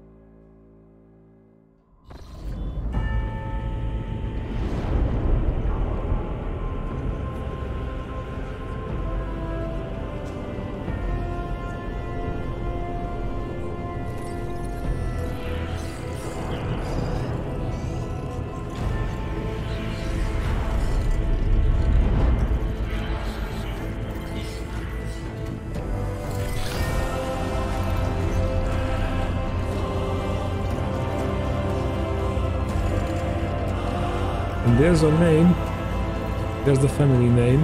And there's a name, there's the family name,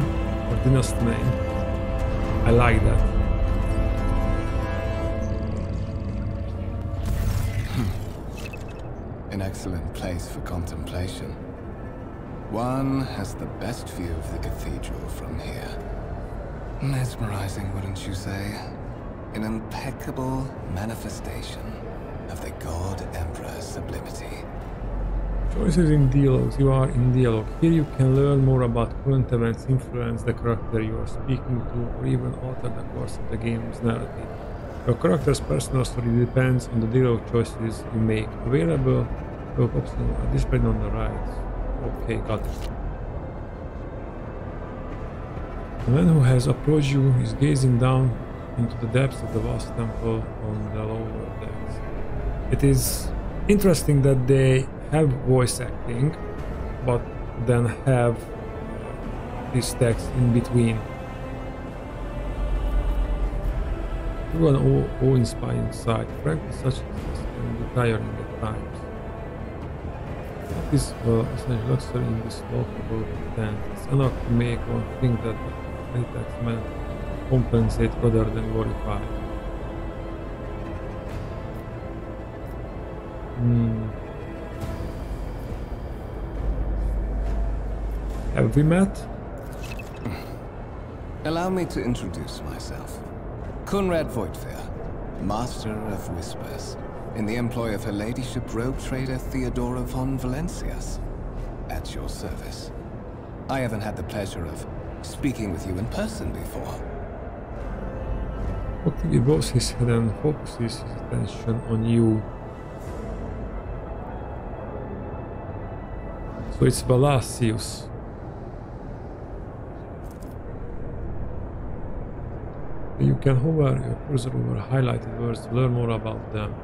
or dynasty name. I like that. An excellent place for contemplation. One has the best view of the cathedral from here. Mesmerizing, wouldn't you say? An impeccable manifestation of the God Emperor's sublimity. Choices in dialogues. You are in dialogue. Here you can learn more about current events, influence the character you are speaking to, or even alter the course of the game's narrative. Your character's personal story depends on the dialogue choices you make. Available options are displayed on the right. Okay, got it. The man who has approached you is gazing down into the depths of the vast temple on the lower decks. It is interesting that they have voice acting, but then have this text in between. Through an awe-inspiring sight, practice such success can be tiring at times. What is essential luxury in this local tent? It's enough to make one think that the pretext meant compensate rather than glorify. Have we met? Allow me to introduce myself. Conrad Voigtfair, Master of Whispers, in the employ of Her Ladyship rogue trader Theodora von Valencias. At your service. I haven't had the pleasure of speaking with you in person before. Octavie bows his head and focuses his attention on you. So it's Valacius. You can hover your cursor over highlighted words to learn more about them.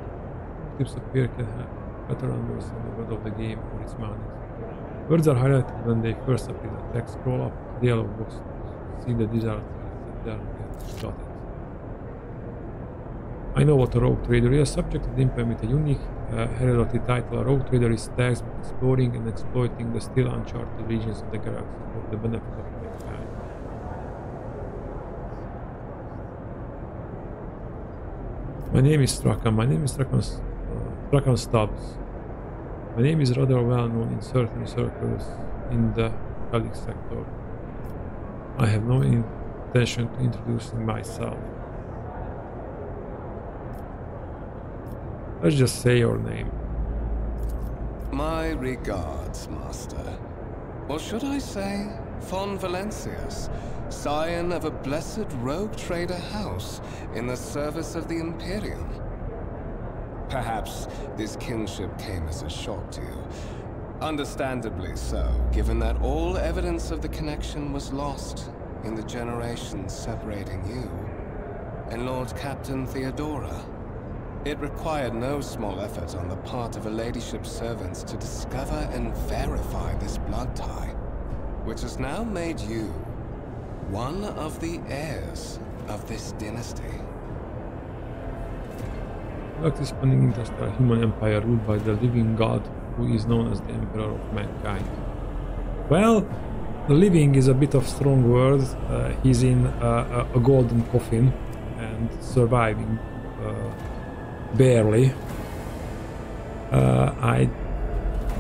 Tips appear can have better understand the word of the game or its mechanics. Words are highlighted when they first appear. The text scroll up the dialog box to see the desired and then get got it. I know what a rogue trader is. Subject of the implement a unique hereditary title. A rogue trader is tasked with exploring and exploiting the still uncharted regions of the galaxy for the benefit of mankind. My name is Strakan. My name is Strakan Stubbs. My name is rather well known in certain circles in the Gallic sector. I have no intention to introducing myself. Let's just say your name. My regards, Master. Or should I say, von Valencias, scion of a blessed rogue trader house in the service of the Imperium. Perhaps this kinship came as a shock to you. Understandably so, given that all evidence of the connection was lost in the generations separating you and Lord Captain Theodora. It required no small effort on the part of her ladyship's servants to discover and verify this blood tie, which has now made you one of the heirs of this dynasty. Galactic spanning interstellar human empire ruled by the living god who is known as the Emperor of Mankind. Well, the living is a bit of strong word. He's in a golden coffin and surviving barely.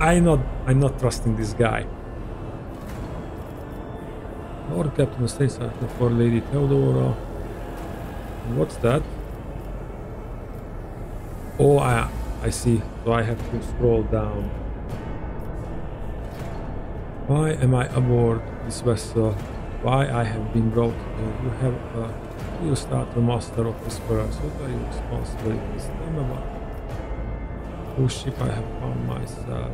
I'm not trusting this guy. Lord Captain States for Lady Theodora. What's that? Oh, I see. So I have to scroll down. Why am I aboard this vessel? Why I have been brought here? You have you start the master of Whisperers. What are your responsibilities? Tell me about whose ship I have found myself.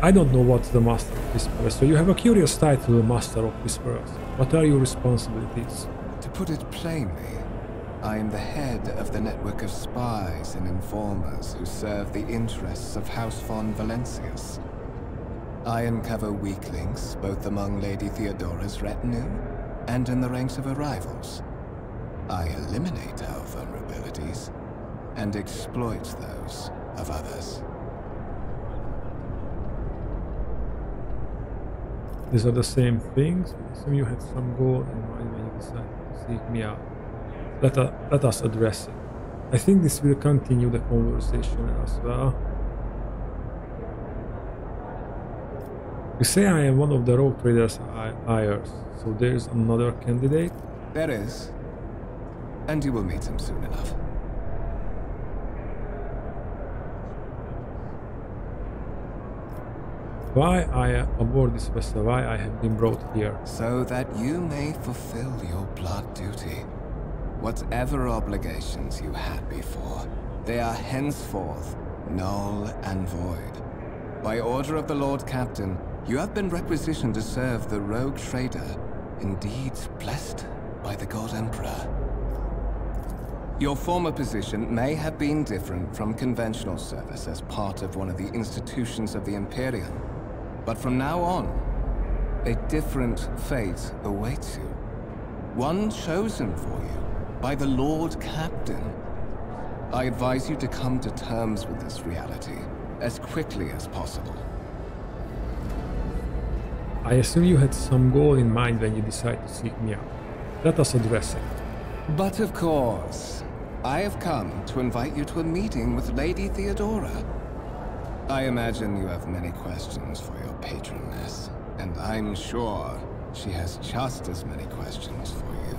I don't know what's the master of Whisperers. So you have a curious title, the master of Whisperers. What are your responsibilities? To put it plainly, I am the head of the network of spies and informers who serve the interests of House von Valencius. I uncover weak links both among Lady Theodora's retinue and in the ranks of her rivals. I eliminate our vulnerabilities and exploit those of others. These are the same things. I assume you had some goal in mind when you decided to seek me out. Let us address it. I think this will continue the conversation as well. You say I am one of the rogue traders' Heirs, so there's another candidate? There is. And you will meet him soon enough. Why I am aboard this vessel, why I have been brought here. So that you may fulfill your blood duty. Whatever obligations you had before, they are henceforth null and void. By order of the Lord Captain, you have been requisitioned to serve the rogue trader, indeed blessed by the God Emperor. Your former position may have been different from conventional service as part of one of the institutions of the Imperium, but from now on, a different fate awaits you. One chosen for you by the Lord Captain. I advise you to come to terms with this reality as quickly as possible. I assume you had some goal in mind when you decided to seek me out. Let us address it. But of course, I have come to invite you to a meeting with Lady Theodora. I imagine you have many questions for your patroness, and I'm sure she has just as many questions for you.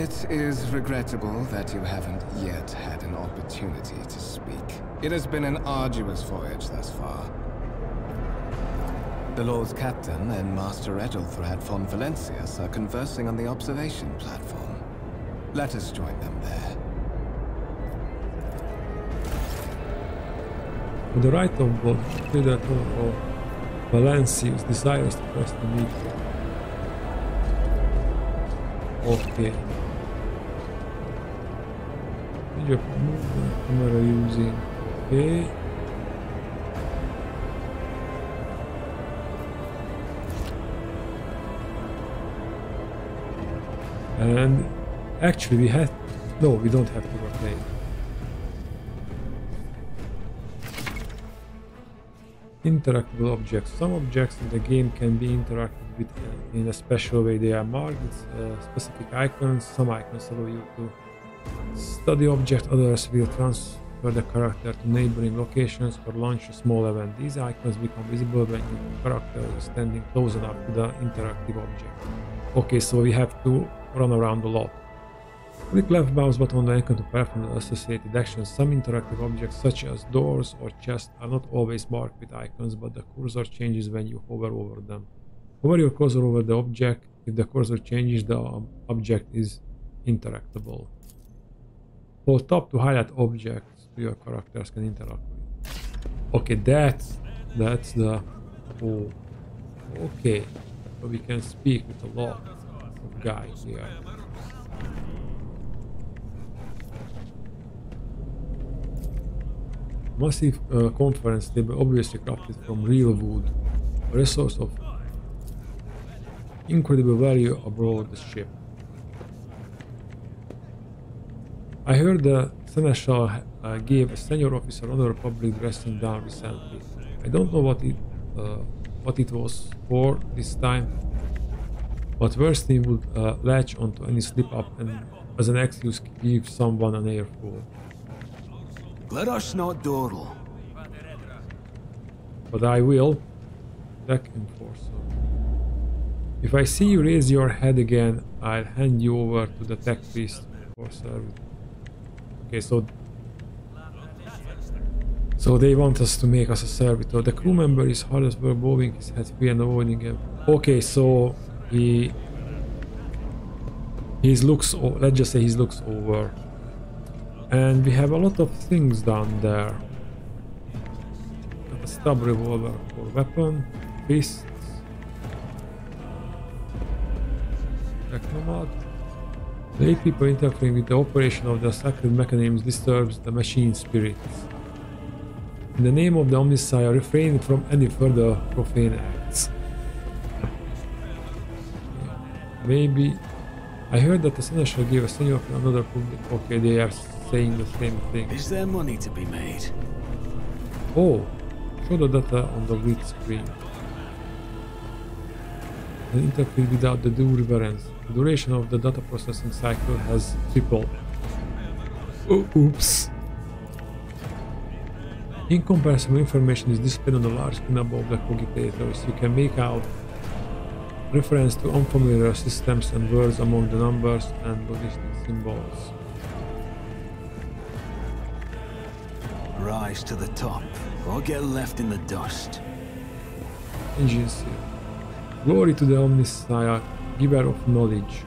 It is regrettable that you haven't yet had an opportunity to speak. It has been an arduous voyage thus far. The Lord Captain and Master Edelthrad von Valencius are conversing on the observation platform. Let us join them there. With the right of God, Predator of Valencius desires to press the meet. Okay. You move the camera using. Okay. And actually we have, no, we don't have to rotate. Interactable objects. Some objects in the game can be interacted with in a special way. They are marked with specific icons. Some icons allow you to study object, others will transfer the character to neighboring locations or launch a small event. These icons become visible when your character is standing close enough to the interactive object. Okay, so we have to run around a lot. Click left mouse button on the icon to perform the associated actions. Some interactive objects such as doors or chests are not always marked with icons, but the cursor changes when you hover over them. Hover your cursor over the object. If the cursor changes, the object is interactable. Hold tab to highlight objects your characters can interact with. Okay, that's the... Oh, okay. so we can speak with a lot of guys here. Massive conference table, obviously crafted from real wood, a resource of incredible value aboard the ship. I heard the Seneschal gave a senior officer another public dressing down recently. I don't know what it was for this time, but Worstein would latch onto any slip-up and as an excuse give someone an earful. Let us not dawdle. But I will. Deck Enforcer. If I see you raise your head again, I'll hand you over to the tech priest for service. Okay, so they want us to make us a servitor. The crew member is hard as work, bowing his head free and avoiding him. Okay, so he looks, let's just say he looks over. And we have a lot of things down there. A stub revolver for weapon, fists, technomod. The 8 people interfering with the operation of the sacred mechanisms disturbs the machine spirits. In the name of the Omnissiah, refrain from any further profane acts. Maybe. I heard that the Seneschal gave a senior for another public. Okay, they are saying the same thing. Is there money to be made? Oh, show the data on the read screen. And interpret without the due reverence. The duration of the data processing cycle has tripled. Oh, oops. Incomparable information is displayed on the large screen above the cogitators. You can make out reference to unfamiliar systems and words among the numbers and logistic symbols. Rise to the top, or get left in the dust. Engine seal. Glory to the Omnissiah, giver of knowledge.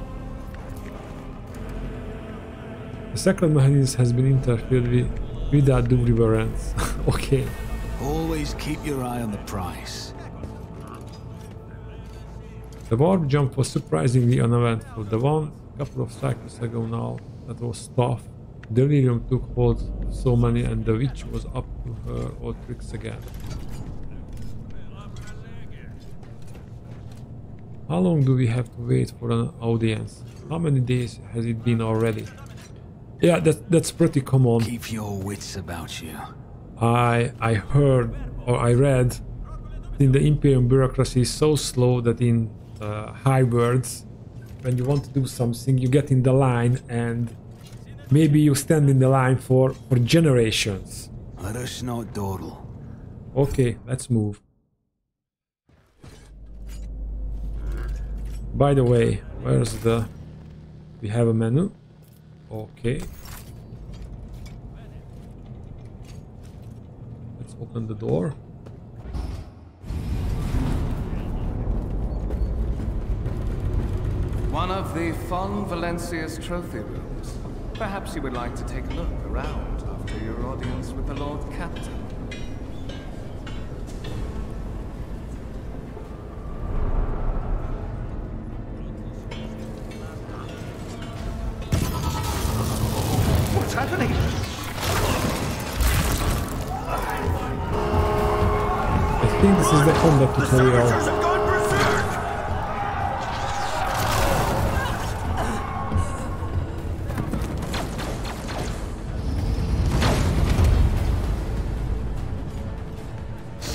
The sacred mechanism has been interfered with without due reverence. Okay. Always keep your eye on the prize. The warp jump was surprisingly uneventful. The one a couple of cycles ago now that was tough. Delirium took hold of so many and the witch was up to her old tricks again. How long do we have to wait for an audience? How many days has it been already? Yeah, that's pretty common. Keep your wits about you. I heard or I read in the Imperium bureaucracy is so slow that in high words, when you want to do something, you get in the line and maybe you stand in the line for generations. Let us not dawdle. Okay, let's move. By the way, where's the... We have a menu. Okay. Let's open the door. One of the Von Valencia's trophy rooms. Perhaps you would like to take a look around after your audience with the Lord Captain. What's happening? I think this is the combat tutorial. Have gone berserk!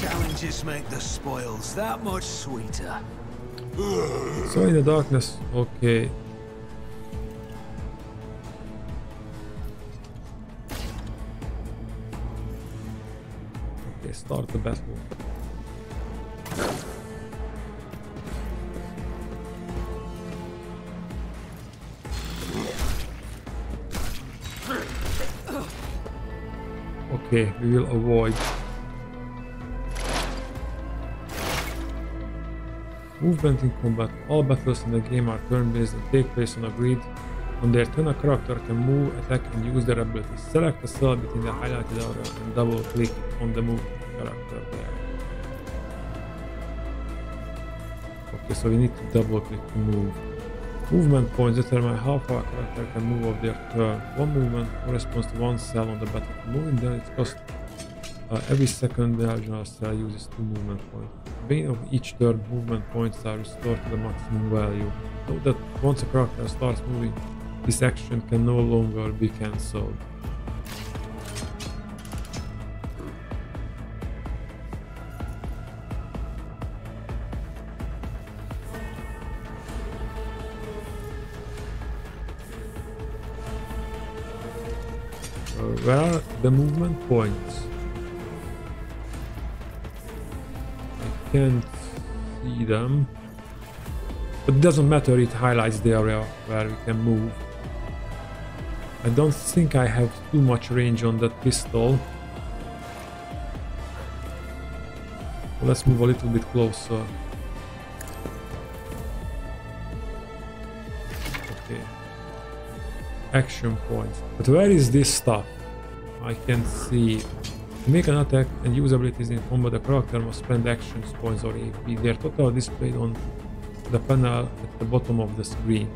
Challenges make the spoils that much sweeter. So in the darkness, okay. Okay, start the battle. Okay, we will avoid. Movement in combat. All battles in the game are turn-based and take place on a grid. On their turn, a character can move, attack, and use their abilities. Select a cell between the highlighted area and double-click on the move character there. Okay, so we need to double click to move. Movement points determine how far a character can move of their turn. One movement corresponds to one cell on the battlefield. Moving there, it costs every second the original cell uses 2 movement points. At the beginning of each turn, movement points are restored to the maximum value. Note that once a character starts moving, this action can no longer be cancelled. Where are the movement points? I can't see them. But it doesn't matter, it highlights the area where we can move. I don't think I have too much range on that pistol. Let's move a little bit closer. Okay. Action points. But where is this stuff? I can see. To make an attack and use abilities in combat, the character must spend actions points or AP. Their total are displayed on the panel at the bottom of the screen.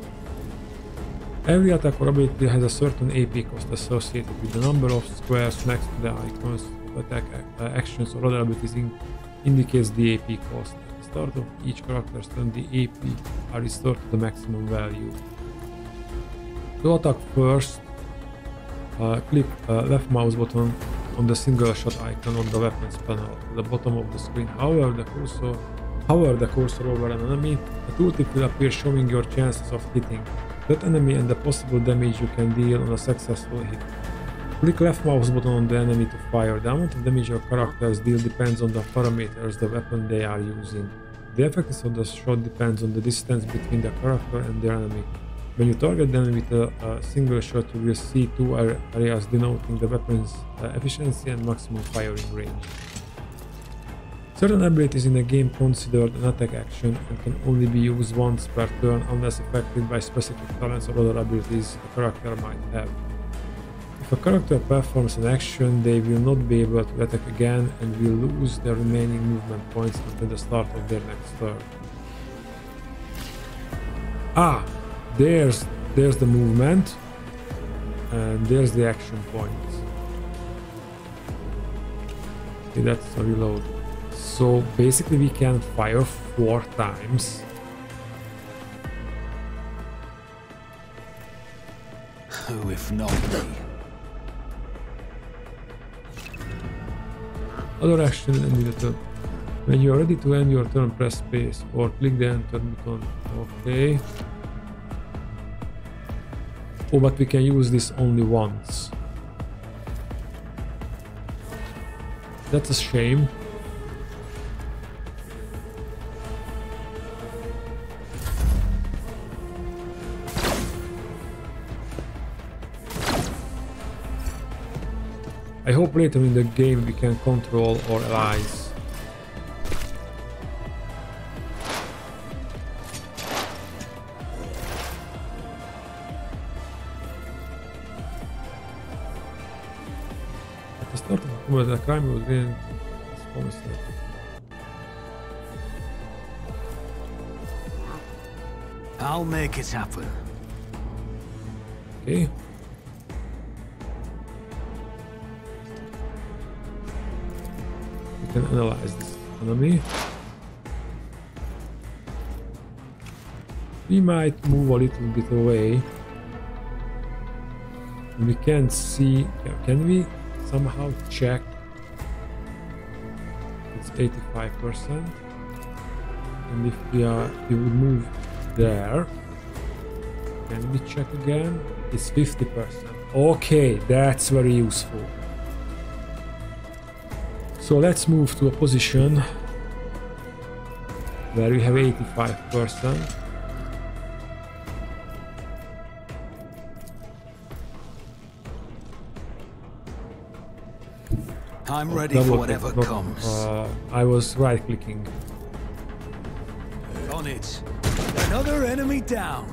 Every attack or ability has a certain AP cost associated with the number of squares next to the icons. Attack actions or other abilities indicates the AP cost. At the start of each character's turn, the AP are restored to the maximum value. To attack first, click left mouse button on the single shot icon on the weapons panel at the bottom of the screen. Hover the cursor over an enemy, a tooltip will appear showing your chances of hitting that enemy and the possible damage you can deal on a successful hit. Click left mouse button on the enemy to fire. The amount of damage your characters deal depends on the parameters the weapon they are using. The effectiveness of the shot depends on the distance between the character and their enemy. When you target the enemy with a single shot, you will see 2 areas denoting the weapon's efficiency and maximum firing range. Certain abilities in a game considered an attack action and can only be used once per turn unless affected by specific talents or other abilities a character might have. If a character performs an action, they will not be able to attack again and will lose their remaining movement points until the start of their next turn. Ah! There's the movement and there's the action points. Okay, that's a reload. So basically we can fire 4 times. Who if not me? Other action and the turn. When you are ready to end your turn, press space or click the enter button. Okay. Oh, but we can use this only once. That's a shame. I hope later in the game we can control our allies. The crime was being sponsored. I'll make it happen. Okay. We can analyze this enemy. We might move a little bit away. We can't see. Can we somehow check? It's 85%, and if we would move there, can we check again? It's 50%. Okay, that's very useful. So let's move to a position where we have 85%. I'm ready for whatever comes. I was right clicking. On it. Another enemy down.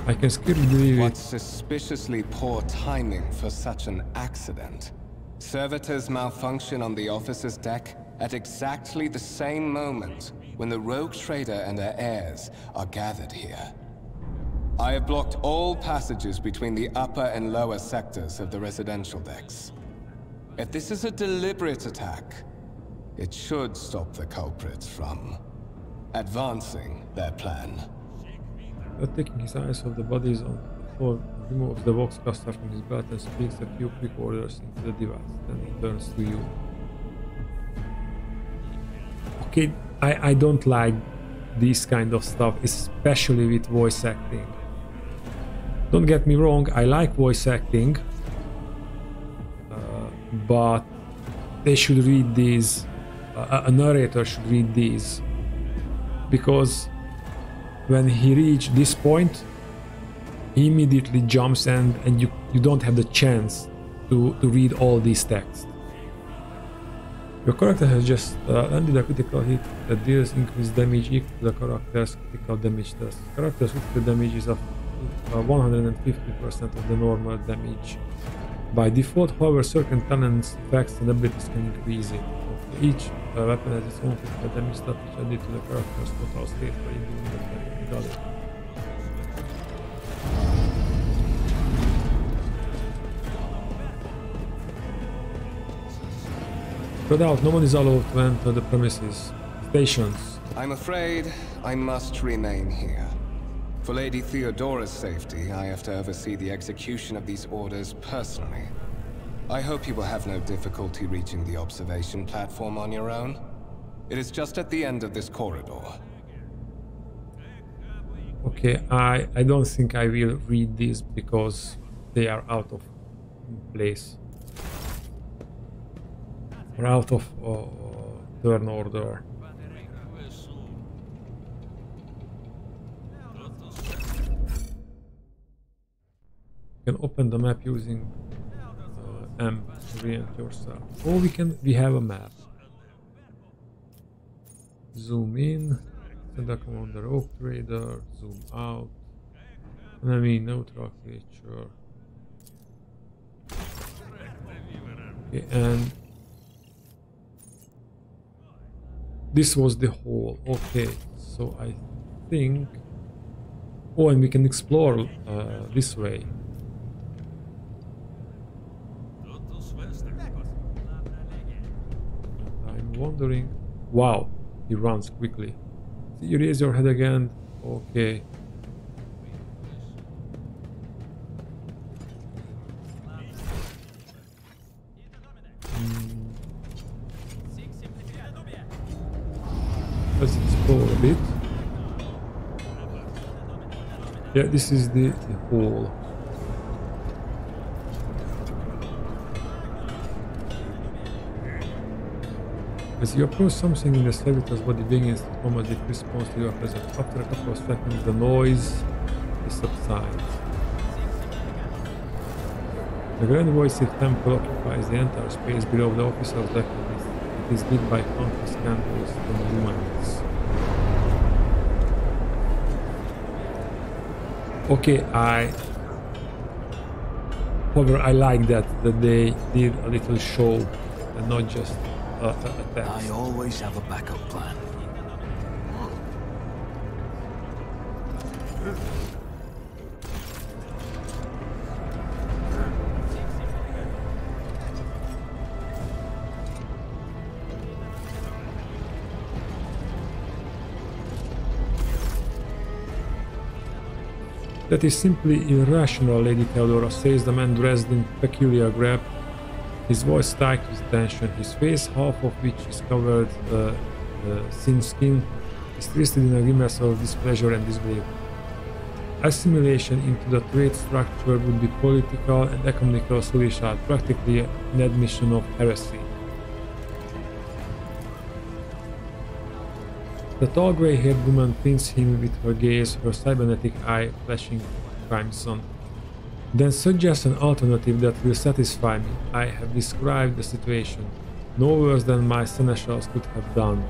I can scarcely believe What it. suspiciously poor timing for such an accident. Servitors malfunction on the officer's deck, at exactly the same moment when the rogue trader and her heirs are gathered here. I have blocked all passages between the upper and lower sectors of the residential decks. If this is a deliberate attack, it should stop the culprits from advancing their plan. But taking his eyes off the bodies on the floor, removes the vox caster from his belt and speaks a few quick orders into the device. Then he turns to you. Okay, I don't like this kind of stuff, especially with voice acting. Don't get me wrong, I like voice acting, but they should read these, a narrator should read these, because when he reached this point, he immediately jumps and you don't have the chance to read all these texts. Your character has just landed a critical hit that deals increased damage equal to the character's critical damage test. Character's critical damage is of 150% of the normal damage. By default, however, certain talents, effects and abilities can increase it. Each weapon has its own critical damage stat which added to the character's total state for during the got it. Spread out, no one is allowed to enter the premises. Stations. I'm afraid I must remain here. For Lady Theodora's safety, I have to oversee the execution of these orders personally. I hope you will have no difficulty reaching the observation platform on your own. It is just at the end of this corridor. Okay, I don't think I will read these because they are out of place. Or out of turn order. You can open the map using M to orient yourself. Or we have a map. Zoom in, send a command the rogue trader, zoom out. Enemy neutral creature. Okay, and this was the hole. Okay, so I think. Oh, and we can explore this way. I'm wondering. Wow, he runs quickly. See, you raise your head again. Okay. Let's explore a bit. Yeah, this is the hole. As you approach something in the servitor's body begins to form a deep response to your presence. After a couple of seconds, the noise subsides. The Grand Voiced Temple occupies the entire space below the officer's deck. It is lit by countless candles and lumens. Okay, however, I like that they did a little show and not just a text. I always have a backup plan. That is simply irrational, Lady Theodora, says the man dressed in peculiar garb, his voice tight with tension. His face, half of which is covered thin skin, is twisted in a grimace of displeasure and disbelief. Assimilation into the trait structure would be political and economical solution, practically an admission of heresy. The tall grey-haired woman pins him with her gaze, her cybernetic eye flashing crimson. Then suggests an alternative that will satisfy me. I have described the situation, no worse than my seneschals could have done.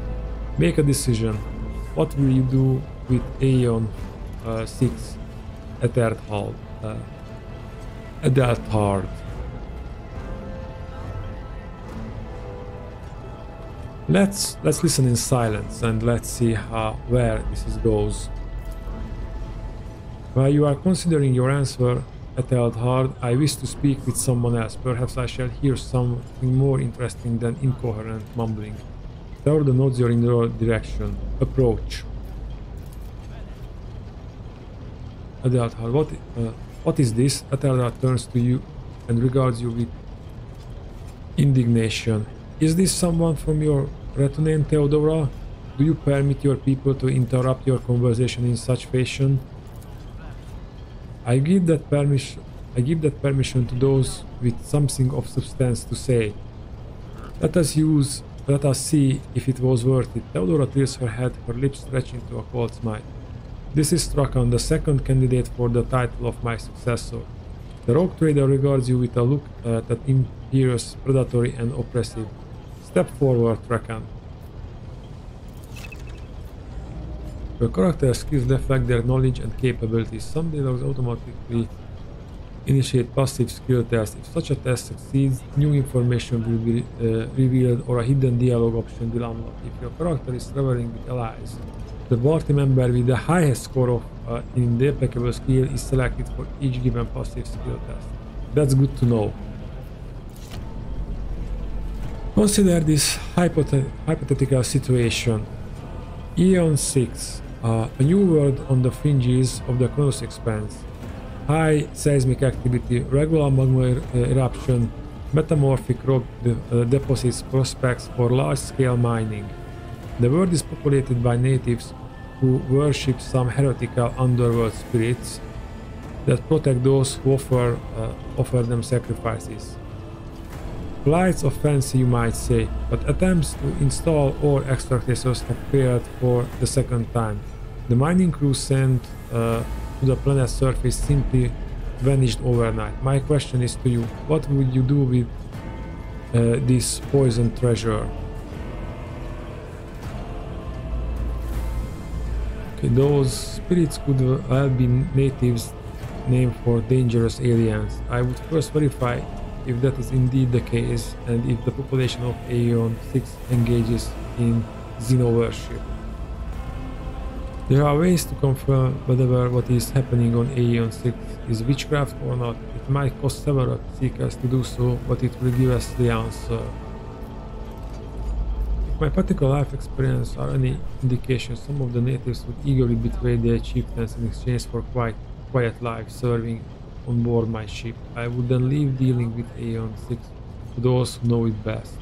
Make a decision. What will you do with Aeon 6 Etherhard? Let's listen in silence and let's see where this goes. While you are considering your answer, Ethelhard, I wish to speak with someone else. Perhaps I shall hear something more interesting than incoherent mumbling. Theodor nods in your direction. Approach. Ethelhard, what is this? Ethelhard turns to you and regards you with indignation. Is this someone from your retinue, Theodora? Do you permit your people to interrupt your conversation in such fashion? I give that permission to those with something of substance to say. Let us see if it was worth it. Theodora tilts her head, her lips stretch into a cold smile. This is Strakan, the second candidate for the title of my successor. The rogue trader regards you with a look that imperious, predatory and oppressive. Step forward, Strakan. Your character skills reflect their knowledge and capabilities. Some dialogues automatically initiate passive skill tests. If such a test succeeds, new information will be revealed or a hidden dialogue option will unlock. If your character is traveling with allies, the party member with the highest score in the applicable skill is selected for each given passive skill test. That's good to know. Consider this hypothetical situation. Aeon 6. A new world on the fringes of the Chronos Expanse. High seismic activity, regular magma eruption, metamorphic rock deposits, prospects for large-scale mining. The world is populated by natives who worship some heretical underworld spirits that protect those who offer them sacrifices. Flights of fancy, you might say, but attempts to install ore extractors have failed for the second time. The mining crew sent to the planet's surface simply vanished overnight. My question is to you, what would you do with this poison treasure? Okay, those spirits could well be natives named for dangerous aliens. I would first verify if that is indeed the case and if the population of Aeon 6 engages in Xeno worship. There are ways to confirm whether what is happening on Aeon 6 is witchcraft or not. It might cost several seekers to do so, but it will give us the answer. If my particular life experience are any indication, some of the natives would eagerly betray their chieftains in exchange for quiet life serving on board my ship. I would then leave dealing with Aeon 6 to those who know it best.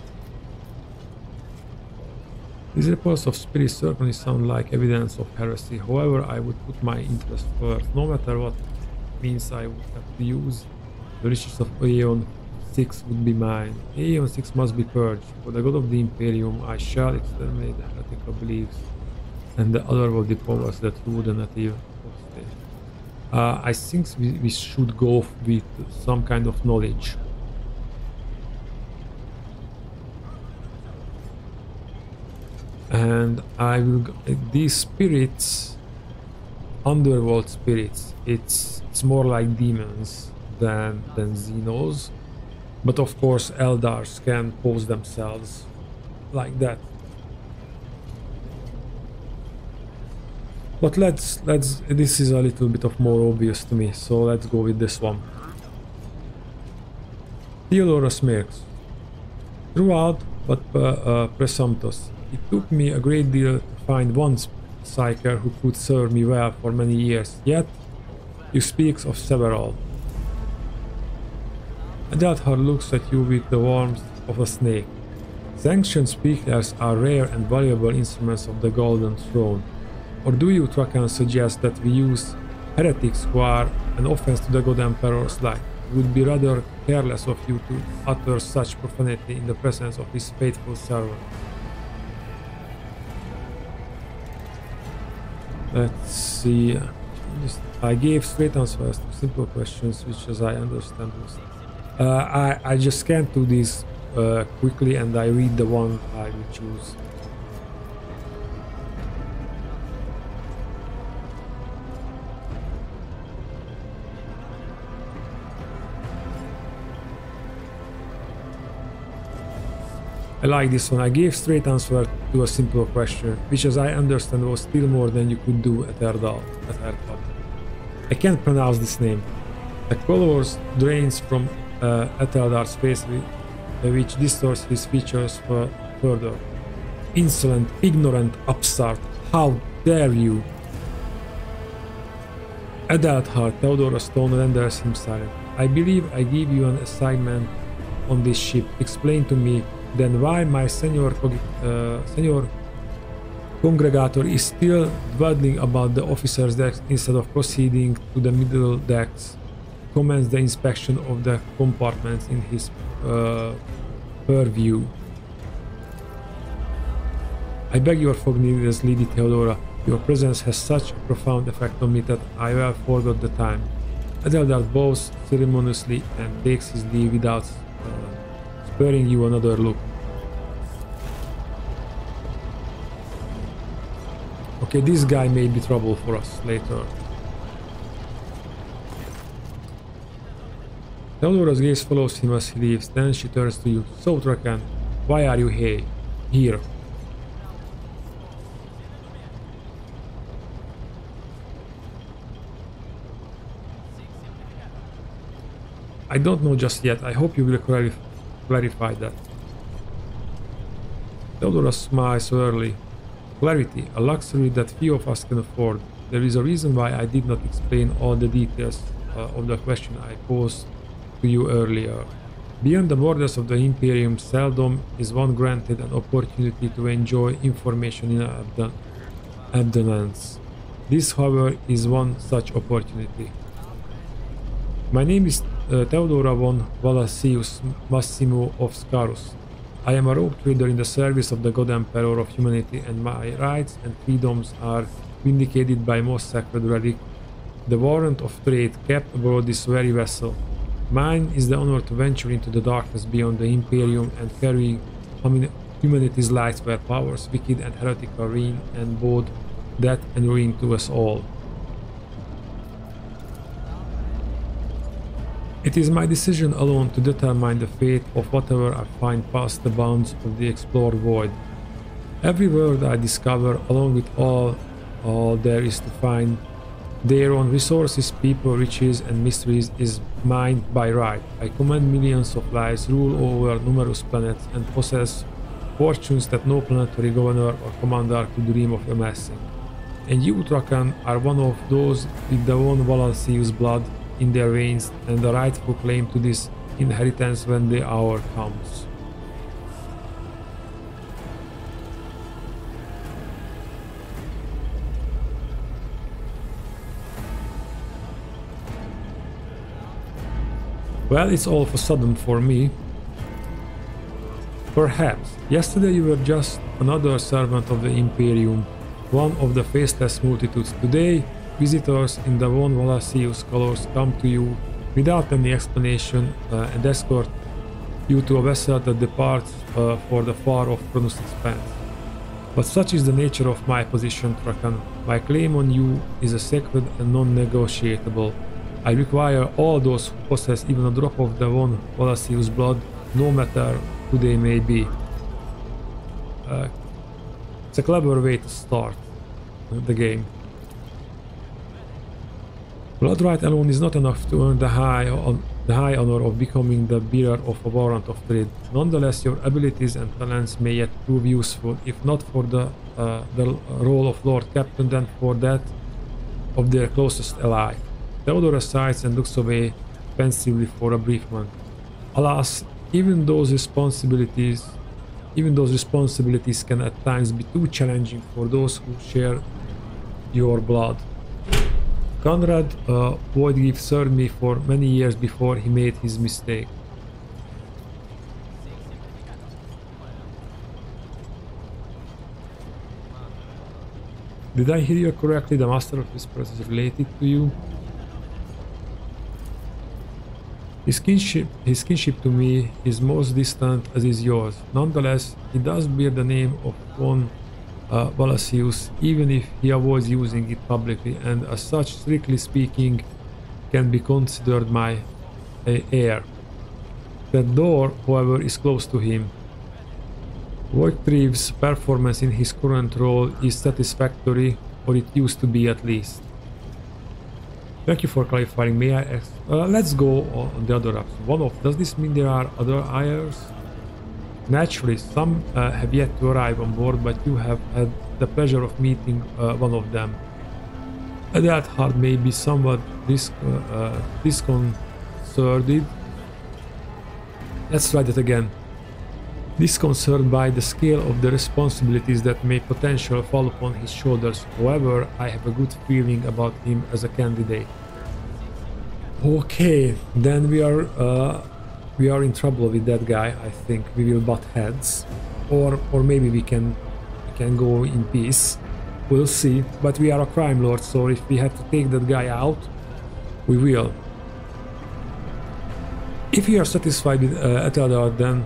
These reports of spirits certainly sound like evidence of heresy. However, I would put my interest first. No matter what means I would have to use, the riches of Aeon 6 would be mine. Aeon 6 must be purged. For the god of the Imperium, I shall exterminate the heretical beliefs and the otherworldly powers that rule the native state. I think we should go with some kind of knowledge. And I will these spirits, underworld spirits, it's more like demons than Xenos, but of course Eldars can pose themselves like that. But let's this is a little bit of more obvious to me, so let's go with this one. Theodora smirks. Throughout, but presumptuous. It took me a great deal to find one psyker who could serve me well for many years, yet you speak of several. Adalthar looks at you with the warmth of a snake. Sanctioned speakers are rare and valuable instruments of the Golden Throne. Or do you, Trakan, suggest that we use heretics who are an offense to the God Emperor's life? It would be rather careless of you to utter such profanity in the presence of his faithful servant. Let's see. I gave straight answers to simple questions, which, as I understand, was. I just can't do this quickly, and I read the one I will choose. I like this one. I gave straight answer to a simple question, which as I understand was still more than you could do at Erdal. I can't pronounce this name. The colors drains from Etheldar's face, which distorts his features further. Insolent, ignorant upstart, how dare you! Adalthar, Theodora Stone renders him silent. I believe I give you an assignment on this ship. Explain to me then why my Senor Congregator is still dawdling about the officer's decks instead of proceeding to the middle decks. Commence the inspection of the compartments in his purview. I beg your forgiveness, Lady Theodora. Your presence has such a profound effect on me that I well forgot the time. Adeldar bows ceremoniously and takes his leave without sparing you another look. Okay, this guy may be trouble for us later. Theodora's gaze follows him as he leaves, then she turns to you. So, Trakan, why are you here? I don't know just yet. I hope you will clarify that. Theodora smiles early. Clarity, a luxury that few of us can afford. There is a reason why I did not explain all the details of the question I posed to you earlier. Beyond the borders of the Imperium, seldom is one granted an opportunity to enjoy information in abundance. This, however, is one such opportunity. My name is Theodora von Valacius Massimo of Scarus. I am a rogue trader in the service of the God Emperor of humanity, and my rights and freedoms are vindicated by most sacred relic, the warrant of trade kept aboard this very vessel. Mine is the honor to venture into the darkness beyond the Imperium and carry humanity's lights where powers wicked and heretical reign and both death and ruin to us all. It is my decision alone to determine the fate of whatever I find past the bounds of the explored void. Every world I discover, along with all there is to find, their own resources, people, riches, and mysteries, is mine by right. I command millions of lives, rule over numerous planets, and possess fortunes that no planetary governor or commander could dream of amassing. And you, Trakan, are one of those with the von Valacius blood in their veins and the rightful claim to this inheritance when the hour comes. Well, it's all of a sudden for me. Perhaps. Yesterday you were just another servant of the Imperium, one of the faceless multitudes. Today, visitors in the von Valacius colors come to you without any explanation and escort you to a vessel that departs for the far-off promised expanse. But such is the nature of my position, Trakan. My claim on you is a sacred and non-negotiable. I require all those who possess even a drop of the von Valacius blood, no matter who they may be. It's a clever way to start the game. Blood right alone is not enough to earn the high honor of becoming the bearer of a warrant of trade. Nonetheless, your abilities and talents may yet prove useful, if not for the role of Lord Captain, then for that of their closest ally. Theodora sighs and looks away pensively for a brief moment. Alas, even those responsibilities can at times be too challenging for those who share your blood. Conrad Voidgrief served me for many years before he made his mistake. Did I hear you correctly? The Master of Whispers is related to you? His kinship to me is most distant as is yours. Nonetheless, he does bear the name of von Valacius, even if he avoids using it publicly, and as such, strictly speaking, can be considered my heir. That door, however, is close to him. Wojtryv's performance in his current role is satisfactory, or it used to be at least. Thank you for clarifying. May I ask? Let's go on the other option. Does this mean there are other heirs? Naturally, some have yet to arrive on board, but you have had the pleasure of meeting one of them. Edelhard may be somewhat disconcerted. Let's try that again. Disconcerted by the scale of the responsibilities that may potentially fall upon his shoulders. However, I have a good feeling about him as a candidate. Okay, then we are in trouble with that guy. I think we will butt heads, or maybe we can go in peace. We'll see. But we are a crime lord, so if we have to take that guy out, we will. If you are satisfied with Ethelred, then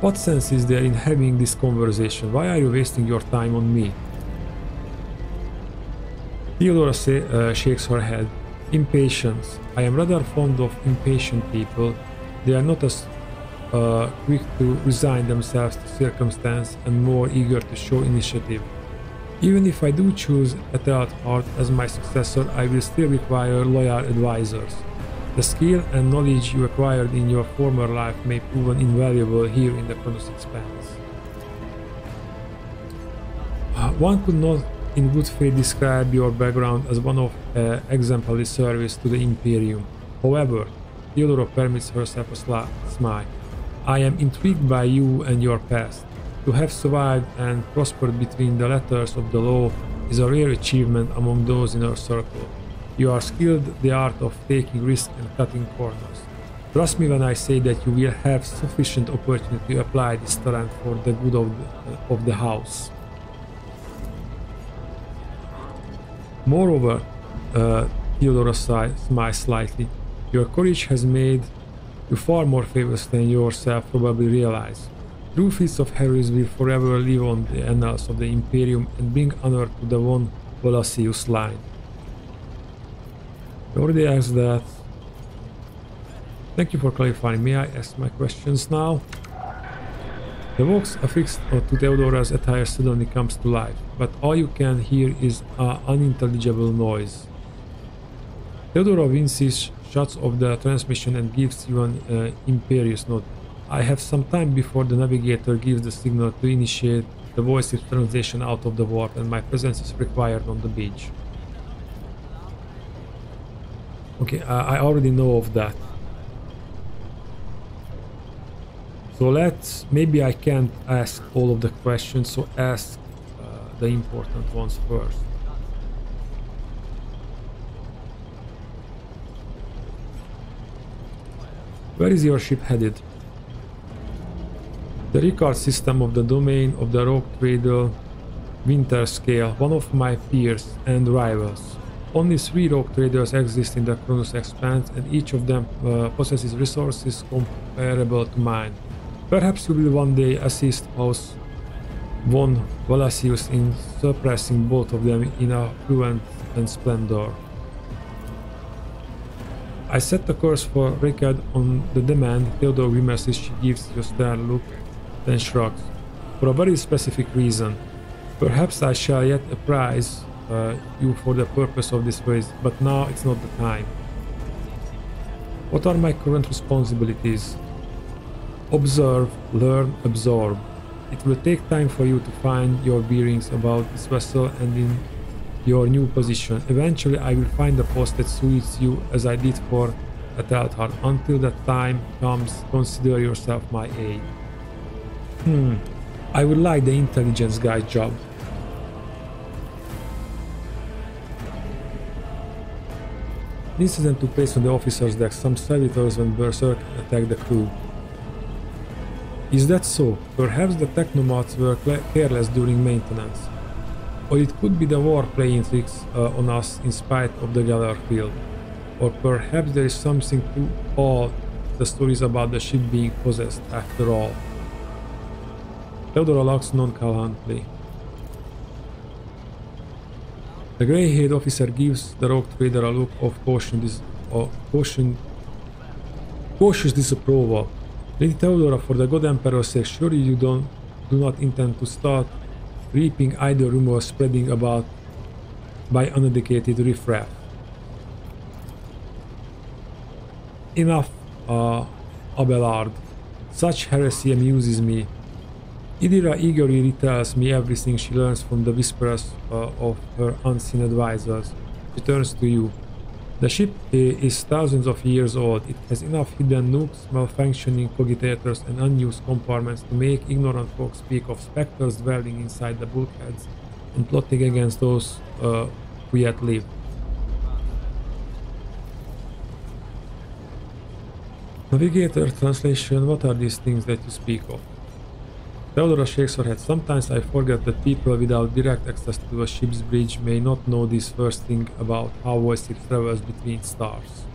what sense is there in having this conversation? Why are you wasting your time on me? Theodora shakes her head. Impatience. I am rather fond of impatient people. They are not as quick to resign themselves to circumstance and more eager to show initiative. Even if I do choose Ethelhard as my successor, I will still require loyal advisors. The skill and knowledge you acquired in your former life may prove invaluable here in the Chronos Expanse. One could not in good faith describe your background as one of exemplary service to the Imperium. However, Theodora permits herself a smile. I am intrigued by you and your past. To have survived and prospered between the letters of the law is a rare achievement among those in our circle. You are skilled in the art of taking risks and cutting corners. Trust me when I say that you will have sufficient opportunity to apply this talent for the good of the house. Moreover, Theodora smiles slightly. Your courage has made you far more famous than you yourself probably realize. True feats of heroes will forever live on the annals of the Imperium and bring honor to the one Valacius line. I already asked that. Thank you for clarifying. May I ask my questions now? The vox affixed to Theodora's attire suddenly comes to life, but all you can hear is an unintelligible noise. Theodora winces, shuts off the transmission and gives you an imperious nod. I have some time before the navigator gives the signal to initiate the voice translation out of the warp, and my presence is required on the beach. Okay, I already know of that. So maybe I can't ask all of the questions, so ask the important ones first. Where is your ship headed? The Ricard system of the domain of the rogue trader Winterscale, one of my peers and rivals. Only 3 rogue traders exist in the Chronos Expanse, and each of them possesses resources comparable to mine. Perhaps you will one day assist House von Valacius in suppressing both of them in affluence and splendor. I set the course for Ricard on the demand. Theodore grimaces. She gives you a stern look, then shrugs. For a very specific reason. Perhaps I shall yet apprise you for the purpose of this race, but now it's not the time. What are my current responsibilities? Observe, learn, absorb. It will take time for you to find your bearings about this vessel and in your new position. Eventually I will find a post that suits you as I did for Ethelhard. Until that time comes, consider yourself my aide. I would like the intelligence guy's job. Incident took place on the officer's deck. Some servitors went berserk and attacked the crew. Is that so? Perhaps the technomats were careless during maintenance. Or it could be the war playing tricks on us in spite of the Galar field. Or perhaps there is something to all the stories about the ship being possessed after all. Theodora laughs nonchalantly. The grey-haired officer gives the rogue trader a look of cautious disapproval. Lady Theodora, for the good Emperor's sake, surely you do not intend to start reaping idle rumors spreading about by uneducated riffraff. Enough, Abelard. Such heresy amuses me. Idira eagerly retells me everything she learns from the whispers of her unseen advisors. She turns to you. The ship is thousands of years old. It has enough hidden nooks, malfunctioning cogitators, and unused compartments to make ignorant folks speak of specters dwelling inside the bulkheads and plotting against those who yet live. Navigator translation, what are these things that you speak of? Theodora shakes her head. Sometimes I forget that people without direct access to a ship's bridge may not know this first thing about how voices travels between stars.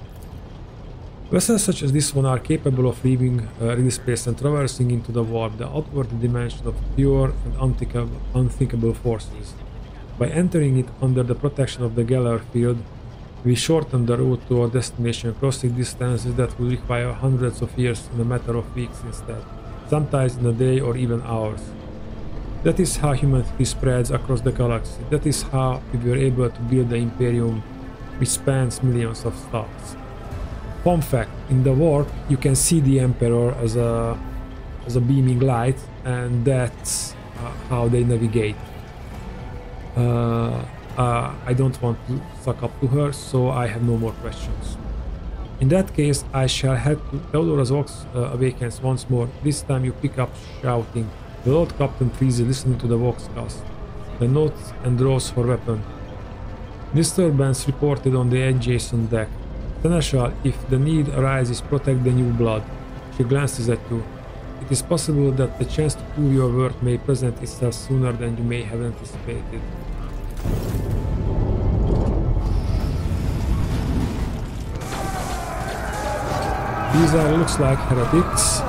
Vessels such as this one are capable of leaving real space and traversing into the warp, the outward dimension of pure and unthinkable forces. By entering it under the protection of the Geller field, we shorten the road to our destination, crossing distances that will require hundreds of years in a matter of weeks instead. Sometimes in a day or even hours. That is how humanity spreads across the galaxy. That is how we were able to build the Imperium, which spans millions of stars. Fun fact, in the warp you can see the Emperor as a beaming light, and that's how they navigate. I don't want to suck up to her, so I have no more questions. In that case, I shall head to Theodora's Vox awakens once more. This time you pick up shouting. The Lord Captain freezes listening to the Voxcast. The notes and draws her weapon. Disturbance reported on the adjacent deck. Seneschal, if the need arises, protect the new blood. She glances at you. It is possible that the chance to prove your worth may present itself sooner than you may have anticipated. These are, looks like, heretics.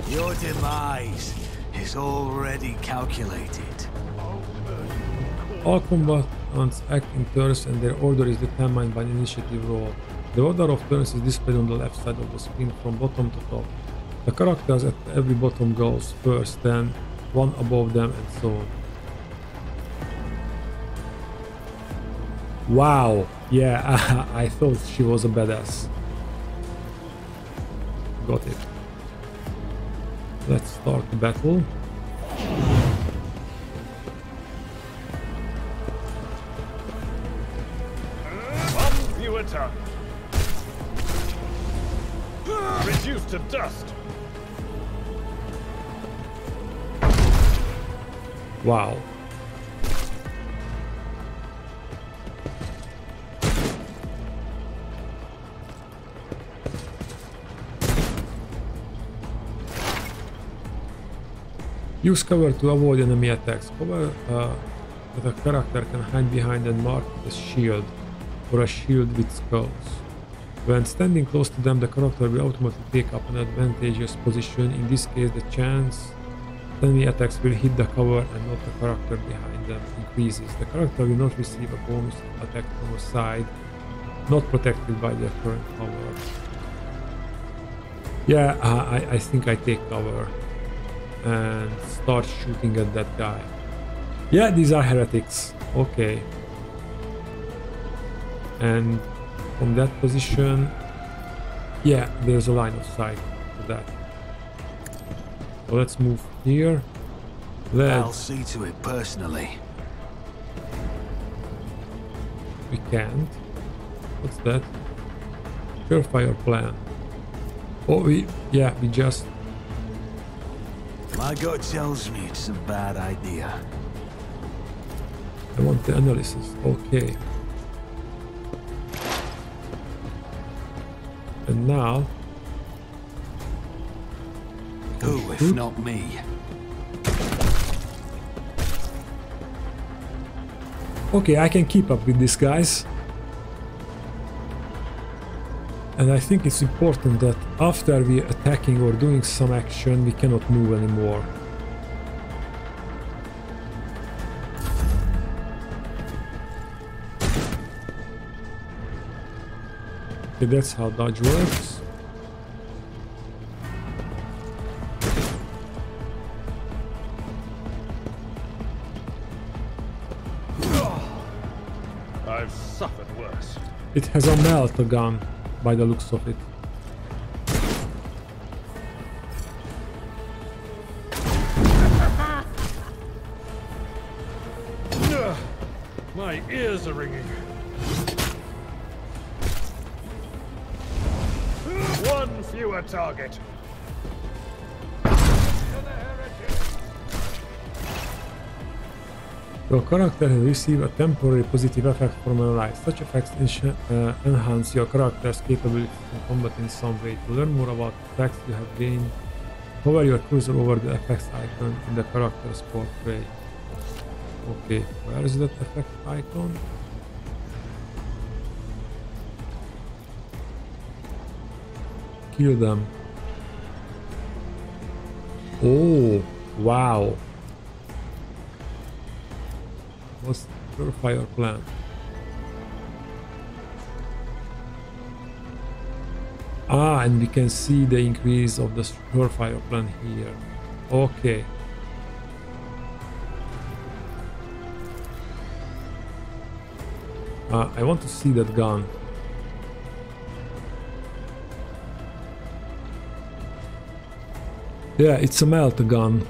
Your demise is already calculated. All combatants act in turns and their order is determined by an initiative roll. The order of turns is displayed on the left side of the screen from bottom to top. The characters at every bottom goes first, then one above them, and so on. Wow, yeah, I thought she was a badass. Got it. Let's start the battle. One fewer ton. Reduced to dust. Wow. Use cover to avoid enemy attacks. Cover that a character can hide behind and mark a shield or a shield with skulls. When standing close to them, the character will automatically take up an advantageous position. In this case, the chance enemy attacks will hit the cover and not the character behind them increases. The character will not receive a bonus attack from a side not protected by their current cover. Yeah, I think I take cover and start shooting at that guy. Yeah, these are heretics. Okay. And from that position, yeah, there's a line of sight to that. So let's move here. I'll see to it personally. We can't. What's that? Surefire plan. Oh, we just... My gut tells me it's a bad idea. I want the analysis. Okay. And now... Who, if not me? Okay, I can keep up with these guys. And I think it's important that after we're attacking or doing some action, we cannot move anymore. Okay, that's how dodge works. I've suffered worse. It has a melt gun by the looks of it. My ears are ringing. One fewer target. Your character has received a temporary positive effect from an ally. Such effects enhance your character's capabilities in combat in some way. To learn more about effects you have gained, hover your cursor over the effects icon in the character's portrait. Okay, where is that effect icon? Kill them. Oh, wow. What's your fire plan? Ah, and we can see the increase of the fire plan here. Okay. I want to see that gun. Yeah, it's a melt gun.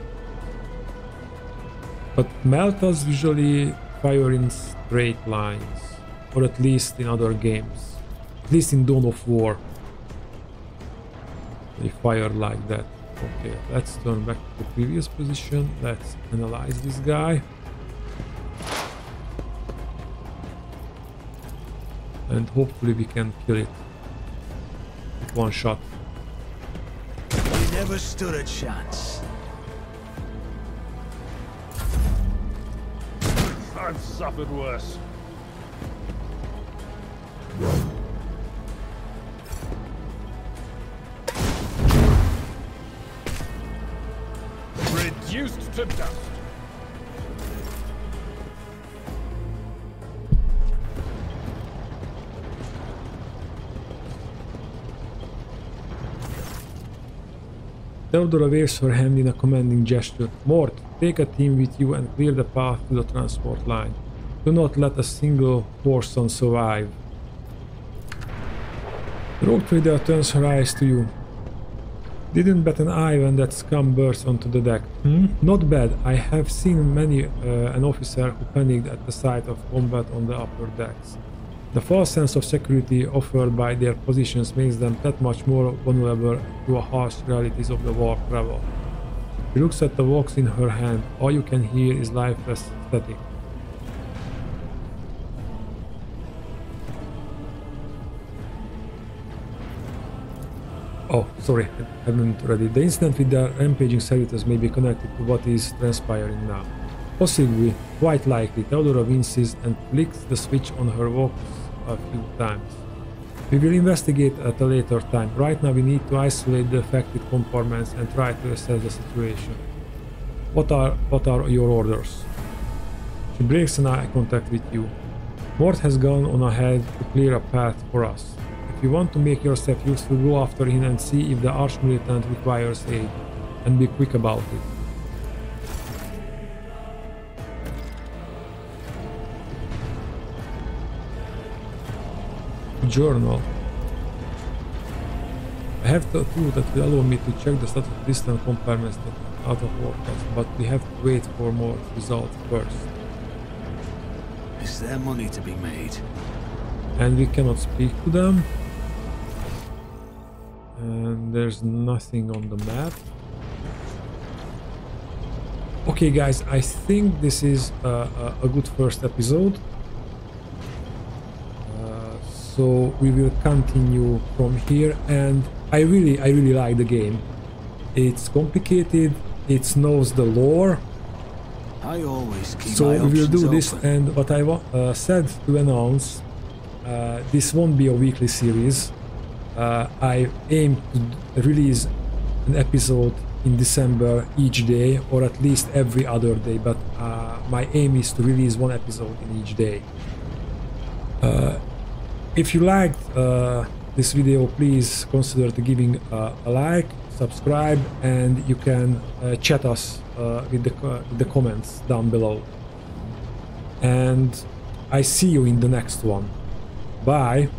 But meltas usually fire in straight lines, or at least in other games. At least in Dawn of War, they fire like that. Okay, let's turn back to the previous position. Let's analyze this guy. And hopefully we can kill it with one shot. You never stood a chance. I've suffered worse. Reduced to dust. Theodora waves her hand in a commanding gesture. Mort, take a team with you and clear the path to the transport line. Do not let a single person survive. The rogue trader turns her eyes to you. Didn't bat an eye when that scum burst onto the deck. Not bad. I have seen many an officer who panicked at the sight of combat on the upper decks. The false sense of security offered by their positions makes them that much more vulnerable to the harsh realities of the war travel. She looks at the box in her hand. All you can hear is lifeless static. Oh, sorry, I haven't read it. The incident with the rampaging servitors may be connected to what is transpiring now. Possibly, quite likely. Theodora winces and flicks the switch on her box a few times. We will investigate at a later time. Right now we need to isolate the affected compartments and try to assess the situation. What are your orders? She breaks an eye contact with you. Mort has gone on ahead to clear a path for us. If you want to make yourself useful, go after him and see if the arch-militant requires aid. And be quick about it. Journal. I have the tool that will allow me to check the status of distant compartments that are out of forecast, but we have to wait for more results first. Is there money to be made? And we cannot speak to them. And there's nothing on the map. Okay guys, I think this is a good first episode. So we will continue from here, and I really like the game. It's complicated, it knows the lore. I always keep So my we will do options this, open. and what I said to announce, this won't be a weekly series. I aim to release an episode in December each day, or at least every other day, but my aim is to release one episode in each day. If you liked this video, please consider to giving a like, subscribe, and you can chat us with the comments down below. And I see you in the next one. Bye.